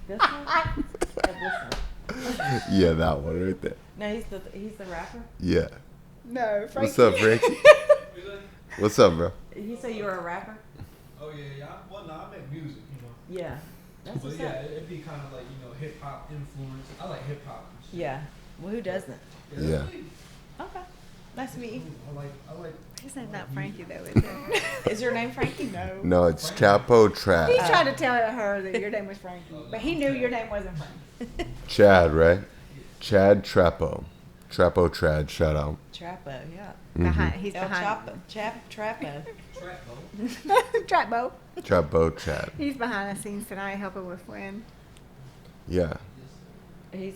This one? Oh, this one. Yeah, that one right there. No, he's the rapper. Yeah. No, Frankie. What's up, Frankie? What's up, bro? He said you were a rapper. Oh yeah. Well, no, I make music, Yeah, that's But what's yeah, up. it'd be kind of like hip hop influence. I like hip hop. Yeah. Well, who doesn't? Yeah. Okay. Nice to meet you. I like. His name's not Frankie, though, is it? Is your name Frankie? No. No, it's Chapo He Trad. tried to tell her that your name was Frankie, but he knew your name wasn't Frankie. Chad, right? Chad Trapo. Trapo Trad, shout out. Trapo, yeah. Behind, he's El behind. Chapo. Trapo. Trap though. Trapbo. Trapo Chad. He's behind the scenes tonight helping with Flynn. Yeah. Yeah.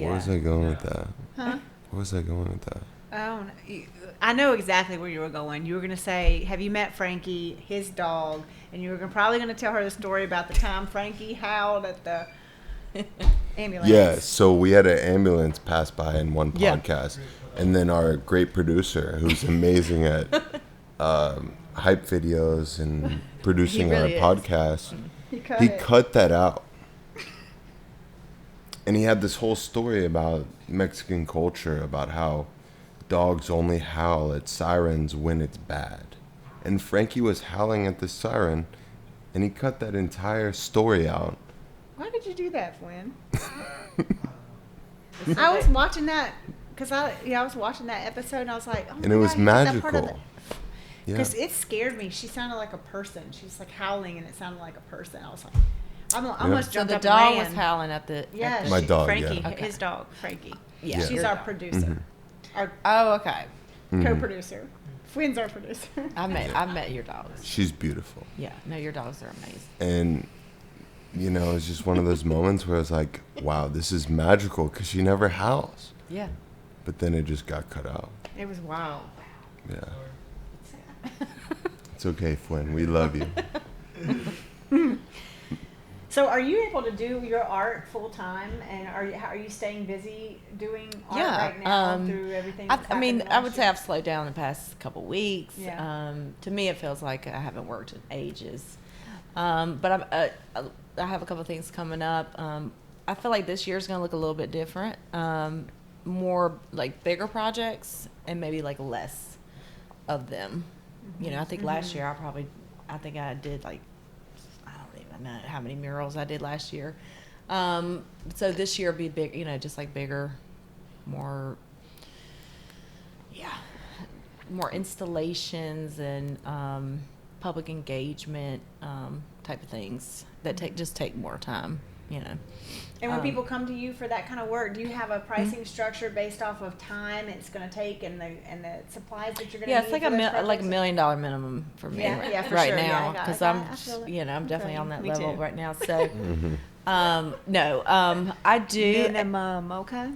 Where was I going with that? Huh? Where was I going with that? Oh, no. I know exactly where you were going. You were going to say, have you met Frankie, his dog? And you were probably going to tell her the story about the time Frankie howled at the ambulance. Yeah, so we had an ambulance pass by in one Yeah. podcast. And then our great producer, who's amazing at hype videos and producing really our is. podcast, He cut he it. cut that out. And he had this whole story about Mexican culture, about how dogs only howl at sirens when it's bad. And Frankie was howling at the siren, and he cut that entire story out. Why did you do that, Flynn? I was watching that because I was watching that episode and I was like, oh my And it was God, he cut that part of magical. Yeah. Because it scared me. She sounded like a person. She was like howling and it sounded like a person. I was like, I almost So jumped the up dog and was ran. howling at the. Yeah, At the My dog, Frankie, yeah. Okay. his dog, Frankie. Yeah. She's your our dog. producer, our Oh, okay. co-producer. Flynn's our producer. I met your dogs. She's beautiful. Yeah. No, your dogs are amazing. And, it's just one of those moments where I was like, wow, this is magical, because she never howls. Yeah. But then it just got cut out. It was wild. Yeah. It's okay, Flynn. We love you. So, are you able to do your art full time? And are you staying busy doing art Yeah, right now through everything? I that's mean, happened I would last say year? I've slowed down the past couple weeks. Yeah. To me, it feels like I haven't worked in ages. But I have a couple things coming up. I feel like this year's going to look a little bit different. More like bigger projects and maybe like less of them. I think last year I think I did like, I don't even know how many murals I did last year. So this year will be big, just like bigger, more installations and public engagement type of things that take more time. And when people come to you for that kind of work, do you have a pricing structure based off of time it's going to take and the supplies that you're going to Yeah, need? it's like for those like $1 projects? million minimum for me Yeah, for right sure. Yeah, now I because feel it. I'm definitely on that Me level too. right now. So, I do. Minimum, okay.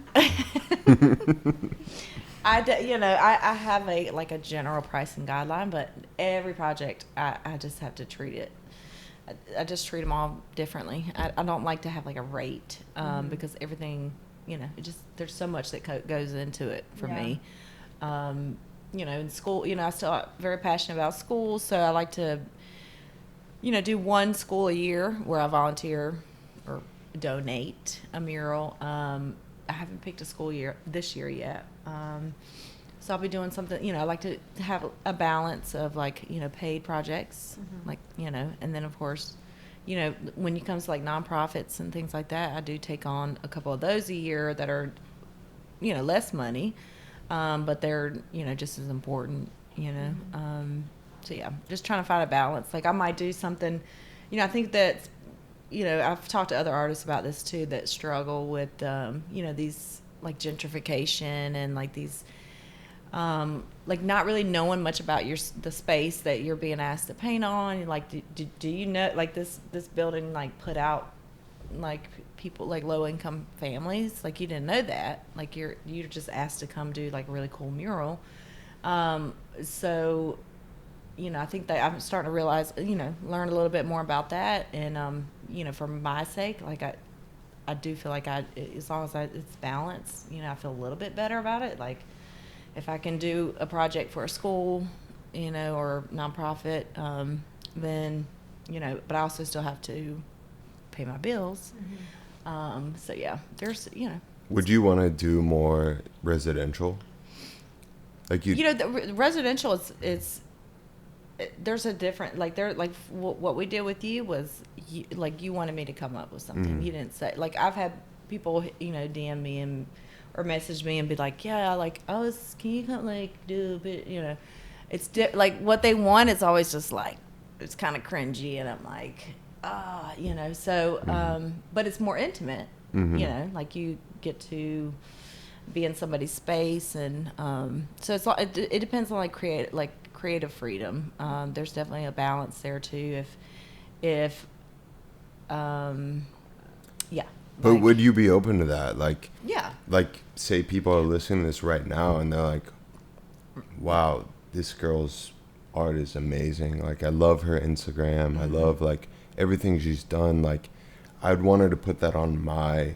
I have a general pricing guideline, but every project I just have to treat it. I just treat them all differently. I don't like to have like a rate because everything, there's so much that goes into it for me. In school, I still very passionate about school, so I like to, do one school a year where I volunteer or donate a mural. I haven't picked a school year this year yet. So I'll be doing something, I like to have a balance of like, paid projects, like, and then of course, when it comes to like nonprofits and things like that, I do take on a couple of those a year that are, less money, but they're, just as important, so yeah, just trying to find a balance. Like I might do something, I think that, I've talked to other artists about this too that struggle with, these like gentrification and like these, like not really knowing much about the space that you're being asked to paint on. Like, do you know, like this building like put out like people like low income families, like you didn't know that, like you're just asked to come do like a really cool mural. So, I think that I'm starting to realize, learn a little bit more about that. And, for my sake, like I do feel like as long as it's balanced, I feel a little bit better about it. Like, if I can do a project for a school, you know, or nonprofit, then, you know, but I also still have to pay my bills. So yeah, there's, you know. Would you want to do more residential? Like You know, the residential is there's a different, like, there, like, what we did with you was, like, you wanted me to come up with something. You didn't say, like, I've had people, you know, DM me and or message me and be like, yeah, like, oh, can you come, like, do a bit, you know, it's like, what they want is always just like, it's kind of cringy, and I'm like, you know, so, but it's more intimate, you know, like, you get to be in somebody's space, and so it's it depends on, like, creative freedom. There's definitely a balance there too. If yeah. But like, would you be open to that? Like, yeah. like, say people are listening to this right now and they're like, wow, this girl's art is amazing. Like, I love her Instagram. I love, like, everything she's done. Like, I'd want her to put that on my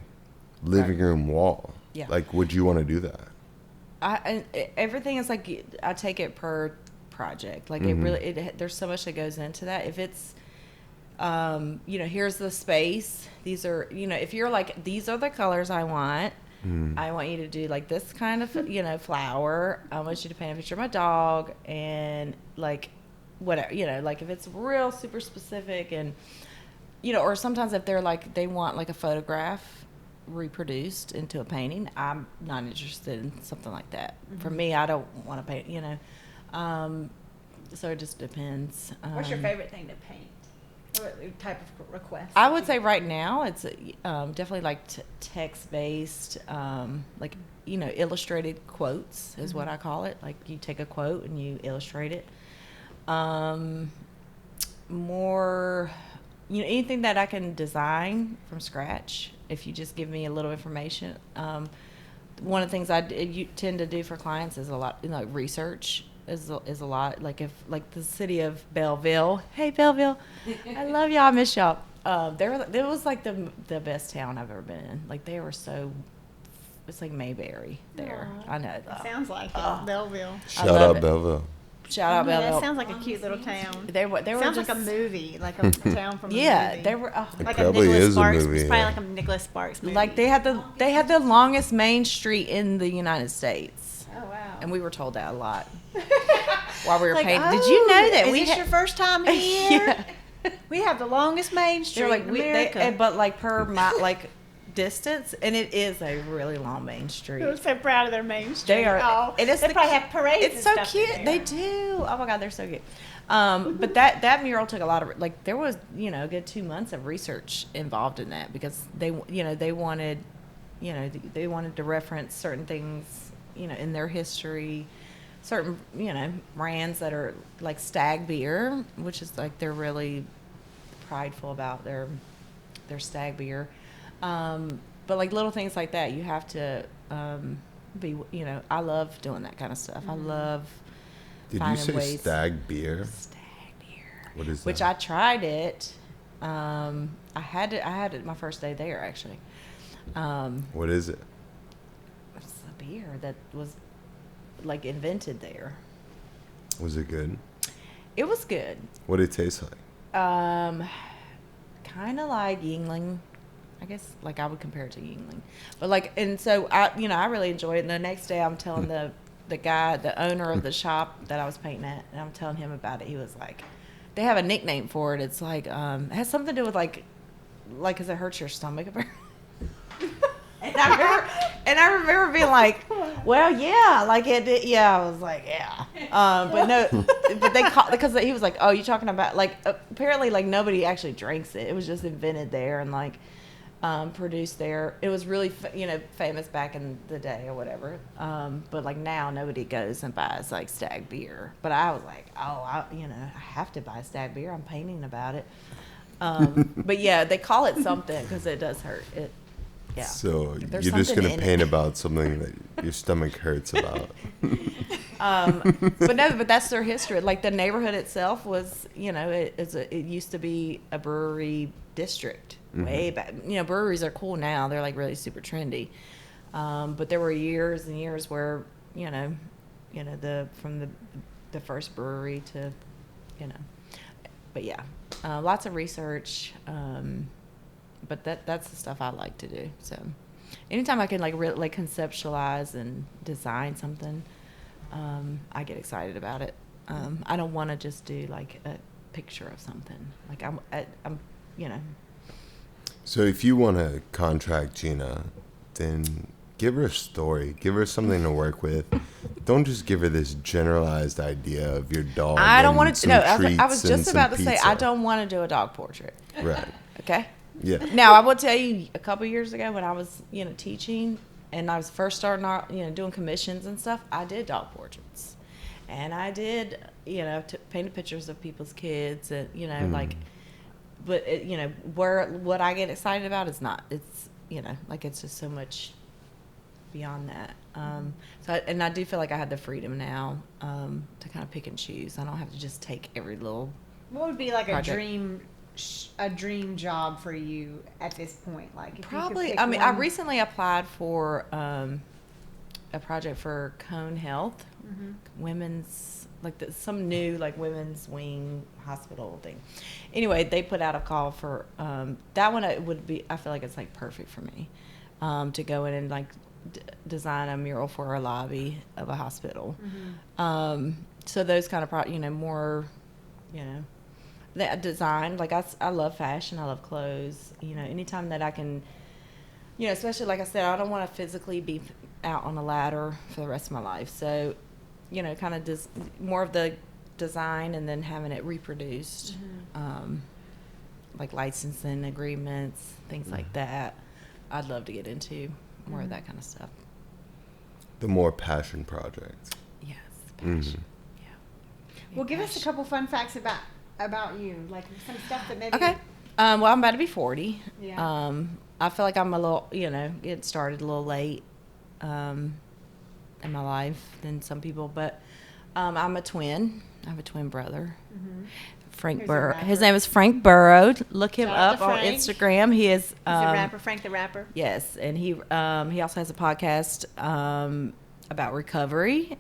living room wall. Yeah. Like, would you want to do that? Everything is like, I take it per project. Like, it really, there's so much that goes into that. If it's, you know, here's the space. These are, you know, if you're like, these are the colors I want. I want you to do, like, this kind of, you know, flower. I want you to paint a picture of my dog, and, like, whatever, you know, like, if it's real super specific, and, you know, or sometimes if they're like, they want, like, a photograph reproduced into a painting, I'm not interested in something like that. For me, I don't want to paint, you know. So it just depends. What's your favorite thing to paint? What type of request? I would say right now it's definitely like text-based, like, you know, illustrated quotes is what I call it. Like, you take a quote and you illustrate it. More, you know, anything that I can design from scratch, if you just give me a little information. One of the things you tend to do for clients is a lot, you know, like, research is a lot. Like, if, like, the city of Belleville, hey Belleville, I love y'all, I miss y'all. There was, like, the best town I've ever been in. Like, they were so, it's like Mayberry there. Aww. I know. It sounds like it. Belleville. Shout love out it. Belleville. Shout out Yeah, Belleville. that sounds like a cute little town. They were Sounds just, like a movie, like a town from a yeah, movie. they were. Oh, It like probably a Nicholas is a Sparks. movie, It's probably yeah. like a Nicholas Sparks movie. like, they had the longest main street in the United States, Oh wow. and we were told that a lot while we were Like, painting. Did you know that is we this had your first time here? yeah. We have the longest main street They're like, in America. but, like, per like distance, and it is a really long main street. They're so proud of their main street. They are. Oh, It is they the probably have parades. It's and so stuff cute. there. They do. Oh my God, they're so cute. But that mural took a lot of, like, there was, you know, a good 2 months of research involved in that, because they wanted, you know, they wanted to reference certain things, you know, in their history, certain, you know, brands that are like Stag beer, which is like, they're really prideful about their Stag beer. But, like, little things like that, you have to be, you know, I love doing that kind of stuff. I love Did you finding say ways. stag beer? Stag beer. What is that? Which I tried it. I had it my first day there, actually. What is it? It's a beer that was, like, invented there. Was it good? It was good. What did it taste like? Kind of like Yingling. I guess, like, I would compare it to Yingling. But, like, and so I really enjoyed it. And the next day I'm telling the guy, the owner of the shop that I was painting at, and I'm telling him about it. He was like, they have a nickname for it. It's like, it has something to do with, like, 'cause it hurts your stomach. And I remember being like, well, yeah, like, it did. Yeah, I was like, yeah. But no, but they because he was like, oh, you talking about, like, apparently, like, nobody actually drinks it. It was just invented there and, like, produced there. It was really, you know, famous back in the day or whatever. But, like, now nobody goes and buys, like, Stag beer. But I was like, oh, I have to buy Stag beer. I'm painting about it. But yeah, they call it something because it does hurt. It, yeah. So There's you're just something gonna in paint it. about something that your stomach hurts about. But no, but that's their history. Like, the neighborhood itself was, you know, it used to be a brewery district way back. You know, breweries are cool now. They're, like, really super trendy. But there were years and years where, you know, from the first brewery to, but yeah, lots of research. But that's the stuff I like to do. So anytime I can like conceptualize and design something, I get excited about it. I don't want to just do like a picture of something. Like I'm. So if you want to contract Gina, then give her a story. Give her something to work with. Don't just give her this generalized idea of your dog. I don't want to. No, I was treats just and about some to say pizza. I don't want to do a dog portrait. Right. Okay. Yeah. Now I will tell you, a couple years ago when I was teaching and I was first starting out doing commissions and stuff, I did dog portraits, and I did painted pictures of people's kids and like. But what I get excited about is not. It's it's just so much beyond that. And I do feel like I have the freedom now to kind of pick and choose. I don't have to just take every little. What would be like project. a dream job for you at this point? Like if Probably. You could I pick mean, one. I recently applied for a project for Cone Health, women's some new women's wing hospital thing. Anyway, they put out a call for that one. It would be. I feel like it's perfect for me to go in and design a mural for a lobby of a hospital. So those kind of more, that design. I love fashion. I love clothes. Anytime that I can, especially like I said, I don't want to physically be out on a ladder for the rest of my life. So, kind of more of the design and then having it reproduced, like licensing agreements, things like that. I'd love to get into more of that kind of stuff. The more passion projects. Yes, passion. Yeah. Well, give us a couple fun facts about you, like some stuff that maybe. Okay. Well, I'm about to be 40. Yeah. I feel like I'm a little, get started a little late in my life than some people, but I'm a twin. I have a twin brother, Frank Who's a Burrow. rapper. His name is Frank Burrow. Look him Shout out up to on Frank. Instagram. He is He's a rapper, Frank the Rapper. Yes, and he also has a podcast about recovery,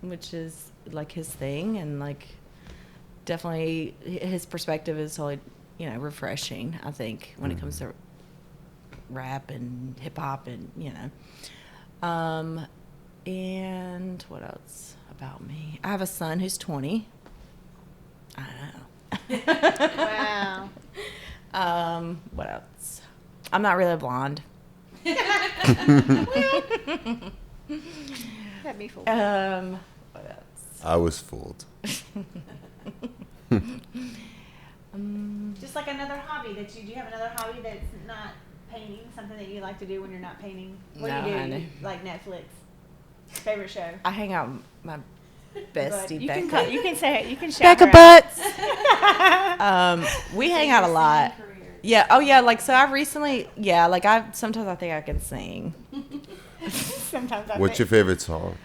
which is his thing, and definitely his perspective is totally refreshing. I think when it comes to rap and hip hop and and what else about me? I have a son who's 20. I don't know. Wow. What else? I'm not really blonde. That'd be cool. What else? I was fooled. Just like another hobby that do you have another hobby that's not painting, something that you like to do when you're not painting? What No, do you do? honey. Like Netflix? Favorite show? I hang out with my bestie You Becca. can you can say it. You can shout Becca her out. Butts. We hang out a lot. Yeah. Oh yeah. So I recently. Yeah. Sometimes I think I can sing. Sometimes I What's your think favorite song?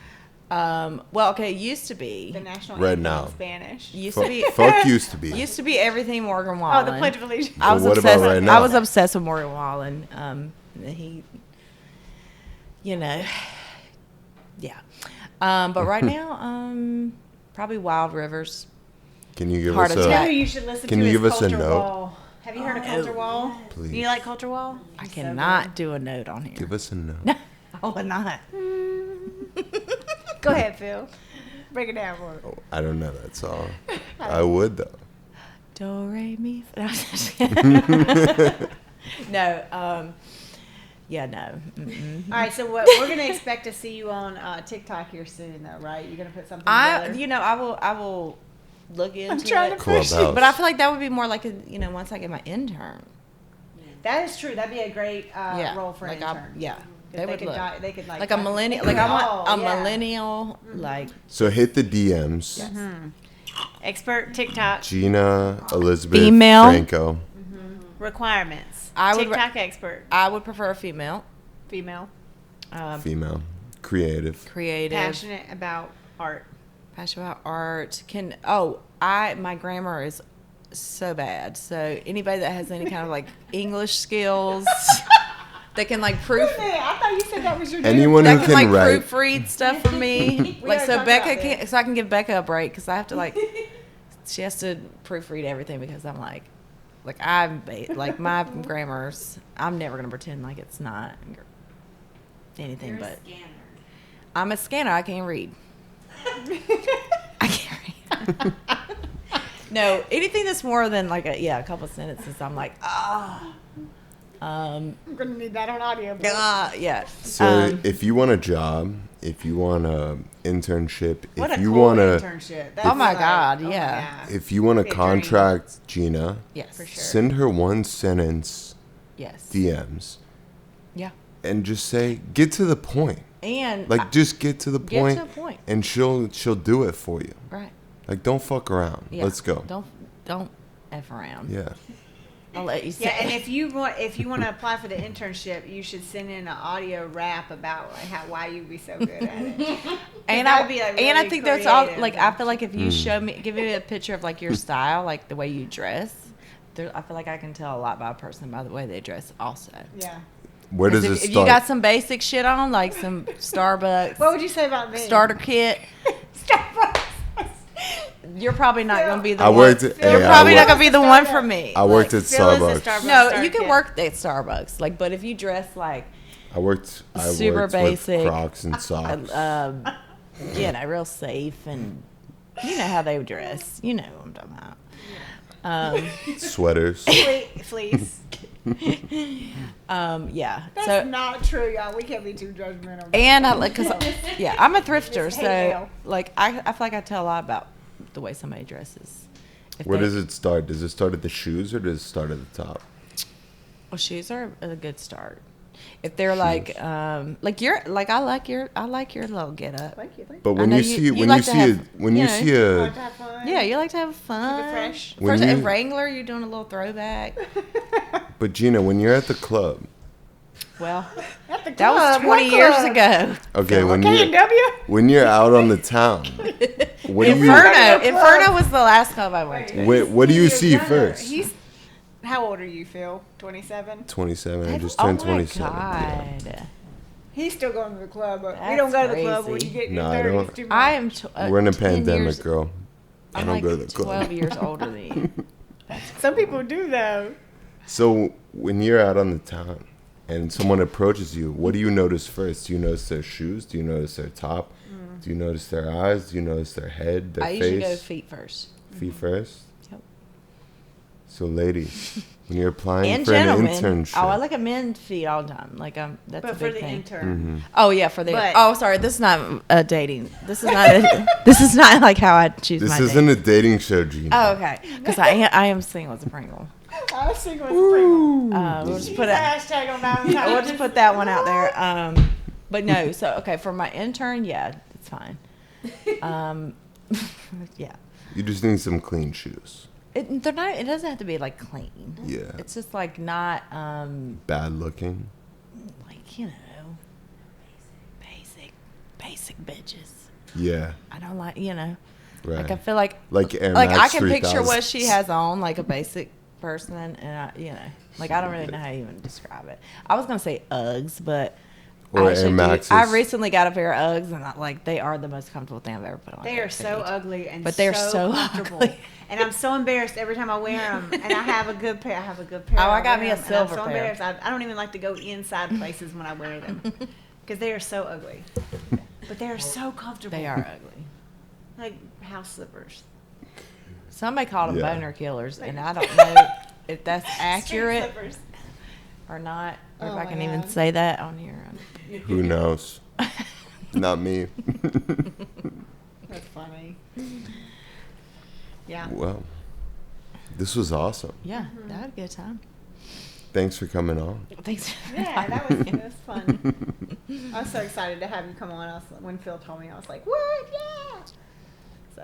Well, okay. It used to be. the national Right anthem now. in Spanish. Used to be. Fuck used to be. Used to be everything Morgan Oh, Wallen. the Pledge of Allegiance. I was But what about obsessed. right now? I was obsessed with Morgan Wallen. He. Yeah. But right now, probably Wild Rivers. Can you give Heart us You know attack. who a? you should listen Can to you is give us a Culture note? Wall. Have you heard of Culture Wall? Please. Do you like Culture Wall? I He's so cannot do a note on here. Give us a note. I would not. good. Go ahead, Phil. Break it down for me. Oh, I don't know that song. I would though. Do re mi. No. Yeah. No. Mm-mm. All right, so we're going to expect to see you on TikTok here soon, though, right? You're going to put something together? I will look into I'm trying it. to push Clubhouse. it. But I feel like that would be more like once I get my intern. That is true. That'd be a great role for an intern. Yeah. 'Cause They would look. They could Like a millennial. Like I want a millennial. Like So hit the DMs. Expert TikTok Gina Elizabeth Female. Franco. requirements. I would TikTok expert. I would prefer a female. Female. Female. Creative. Creative. Passionate about art. Passionate about art. My grammar is so bad. So anybody that has any kind of English skills, that can like proof. I thought you said that was your Anyone That who can like can write. proofread stuff for me. Like already so talked Becca about can, so I can give Becca a break because I have to like. She has to proofread everything because I'm like like my grammar's. I'm never gonna pretend like it's not anything but. I'm a scanner. I can't read. I can't read. No, anything that's more than like a couple of sentences, I'm like, I'm gonna need that on audio. yeah. So if you want a job, if you want a internship, What if a you cool want to, internship. Oh my God, oh my yeah. God. if you want to Be a dream. contract Gina, Yes, for sure. send her one sentence Yes. DMs Yeah. and just say, get to the point. And Like, just get to the get point, to the point. and she'll do it for you. Right. Like, don't fuck around. Yeah. Let's go. Don't f around. Yeah. I'll let you say. Yeah, and if you want to apply for the internship, you should send in an audio rap about like why you'd be so good at it. And that'd I be, like, and I really think that's all. creative. Like I feel like if you Mm. show me, give me a picture of like your style, like the way you dress. There, I feel like I can tell a lot about a person by the way they dress. Also, Yeah. Where does it if you start? got some basic shit on, like some Starbucks What would you say about me? starter kit, Starbucks. you're probably not going to be the I one. worked. You're Hey, probably I not worked, going to be the one for me. I worked at Phil is a Starbucks. Starbucks No, starter you can kit. work at Starbucks, like, but if you dress like, I worked Super with basic. Crocs and socks. real safe, and you know how they dress. You know what I'm talking about. Sweaters. Fleece. Yeah. That's So not true, y'all. We can't be too judgmental. and I like because I'm a thrifter, Just hate so mail. like I feel like I tell a lot about the way somebody dresses. If Where they- does it start? Does it start at the shoes or does it start at the top? Well, shoes are a good start. If they're like you're like I like your little get up. Thank you. But when know you you- see you when like you to see have, a when you you know, see a Like to have fun. Yeah, you like to have fun. fresh. When First, you- at Wrangler, you're doing a little throwback. but Gina, when you're at the club, Well, At the that was club. 20 What years club? ago. okay, when K&W? you're out on the town, what do you Inferno was the last club I went to. what do you He's see younger. first? How old are you, Phil? 27? 27. I just Oh turned my 27. Yeah. God. He's still going to the club. But we That's don't go to the club when crazy. you get in No, your I 30s. don't. Too much. I am. We're in a 10 pandemic, years, girl. I I'm don't like go to the club. 12 years older than you. Some people do, though. So when you're out on the town and someone approaches you, what do you notice first? Do you notice their shoes? Do you notice their top? Do you notice their eyes? Do you notice their head, their I face? usually go feet first. Feet first? Yep. So ladies, when you're applying And for an gentlemen. internship. Oh, I look at men's feet all the time. Like that's But a for big the thing. intern. Oh yeah, for the. But- oh, sorry. This is not dating. This is not. This is not like how I choose This my isn't dates. a dating show, Gina. Oh, okay. Because I am single as a Pringle. I was thinking it was Pringle. We'll just Use put the it. hashtag on Valentine's. We'll just put that one out there. But no. So okay, for my intern, yeah, it's fine. Yeah. You just need some clean shoes. They're not. It doesn't have to be like clean. Yeah. It's just like not Bad looking. like basic bitches. Yeah. I don't like Right. like I feel like Air like I Max can picture 3000. what she has on like a basic person, and like I don't really know how to even describe it. I was gonna say Uggs, but Or I Air actually do- Maxes. I recently got a pair of Uggs, and they are the most comfortable thing I've ever put on. They are so ugly and But they're so so comfortable. ugly. And I'm so embarrassed every time I wear them. And I have a good pair. Oh, I got me a wear 'em, and silver I'm so pair. embarrassed. I don't even like to go inside places when I wear them because they are so ugly. But they are so comfortable. They are ugly. like house slippers. Somebody called them Yeah. boner killers, and I don't know if that's Street accurate slippers. or not, or if Oh I my can even God. say that on here. Who knows? Not me. That's funny. Yeah. Well, this was awesome. Yeah, that would be a time. Thanks for coming on. Thanks. Yeah, that was fun. I was so excited to have you come on. When Phil told me, I was like, "What? Yeah!" So,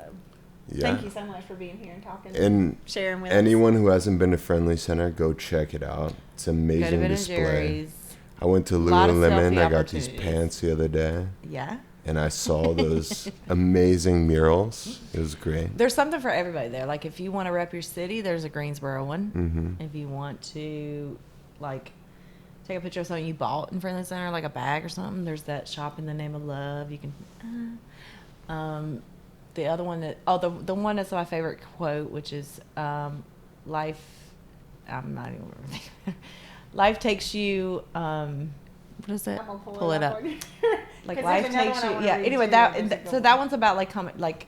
Yeah. thank you so much for being here and talking, And sharing with anyone who hasn't been to Friendly Center, go check it out. It's an Go to amazing Ben and display. Jerry's. I went to Lot of Lululemon. selfie I got these opportunities. pants the other day, Yeah. and I saw those amazing murals. It was great. There's something for everybody there. Like if you want to rep your city, there's a Greensboro one. Mm-hmm. If you want to, like, take a picture of something you bought in Friendly Center, like a bag or something. There's that shop in the name of love. You can. The other one the one that's my favorite quote, which is life. I'm not even remember. Life takes you. What is it? I'm gonna Pull it up. Like 'Cause life there's another takes one I you. wanna Yeah. read Anyway, too. that There's a good so one. that one's about like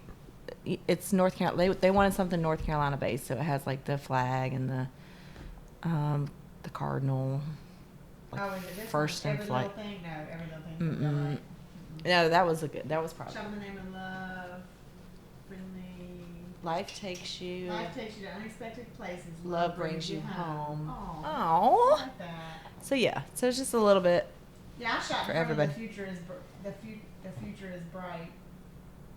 it's North Carolina. They wanted something North Carolina based, so it has like the flag and the cardinal. Like Oh, is it this first one? in Every flight. Little Thing? No, Every Little Thing. Is that right? No, that was that was probably. Shop in the name of love. Friendly. Life takes you. Life takes you to unexpected places. Love brings you home. Oh, I Oh. like that. So yeah, so it's just a little bit. Yeah, I shot For for everybody. The future is the future is bright.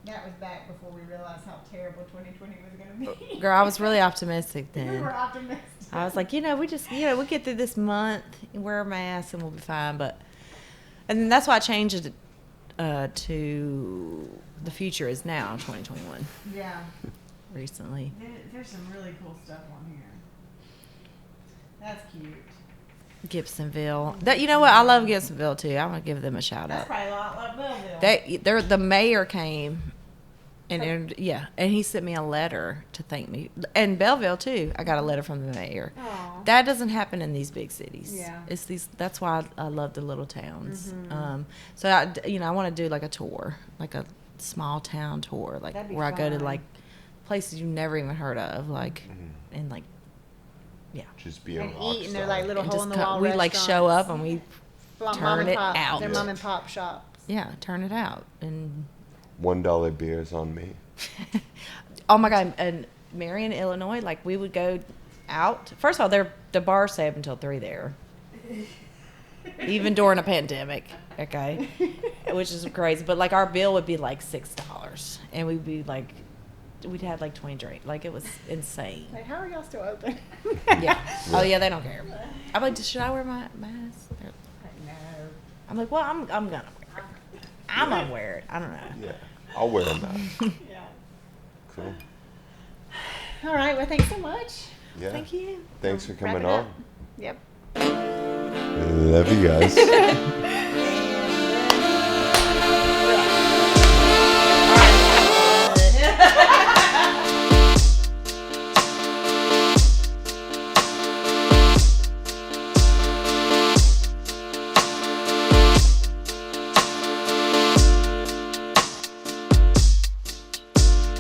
That was back before we realized how terrible 2020 was going to be. Girl, I was really optimistic We then. were optimistic. I was like, we just, we get through this month, wear a mask, and we'll be fine. And then that's why I changed it to the future is now 2021 Yeah, recently. there's some really cool stuff on here. That's cute. Gibsonville. That, you know what? I love Gibsonville too. I'm gonna give them a shout That's out. probably a lot like Belleville. They're the mayor came, and he sent me a letter to thank me. And Belleville too. I got a letter from the mayor. Aw. That doesn't happen in these big cities. Yeah. It's these. That's why I love the little towns. Mm-hmm. So I want to do like a tour, like a small town tour, like That'd be where I go to fun. like places you've never even heard of, like and like Just be a And rock eat, and they're star. like little and hole just in the wall we like show up and we turn it out. They're mom and pop shops. turn it out and. $1 beers on me. Oh my God! And Marion, Illinois, like we would go out. First of all, the bars stay up until 3 there, even during a pandemic. Okay, which is crazy. But like our bill would be like $6, and we'd be like, we'd have like 20 drinks. Like it was insane. Like, how are y'all still open? Yeah. Oh yeah, they don't care. I'm like, should I wear my mask? No. I'm like, well, I'm gonna wear it. I'm gonna wear it. I don't know. Yeah. I'll wear a mask. Yeah. Cool. All right. Well, thanks so much. Yeah. Thank you. Thanks for Wrap coming it up. on. Yep. Love you guys.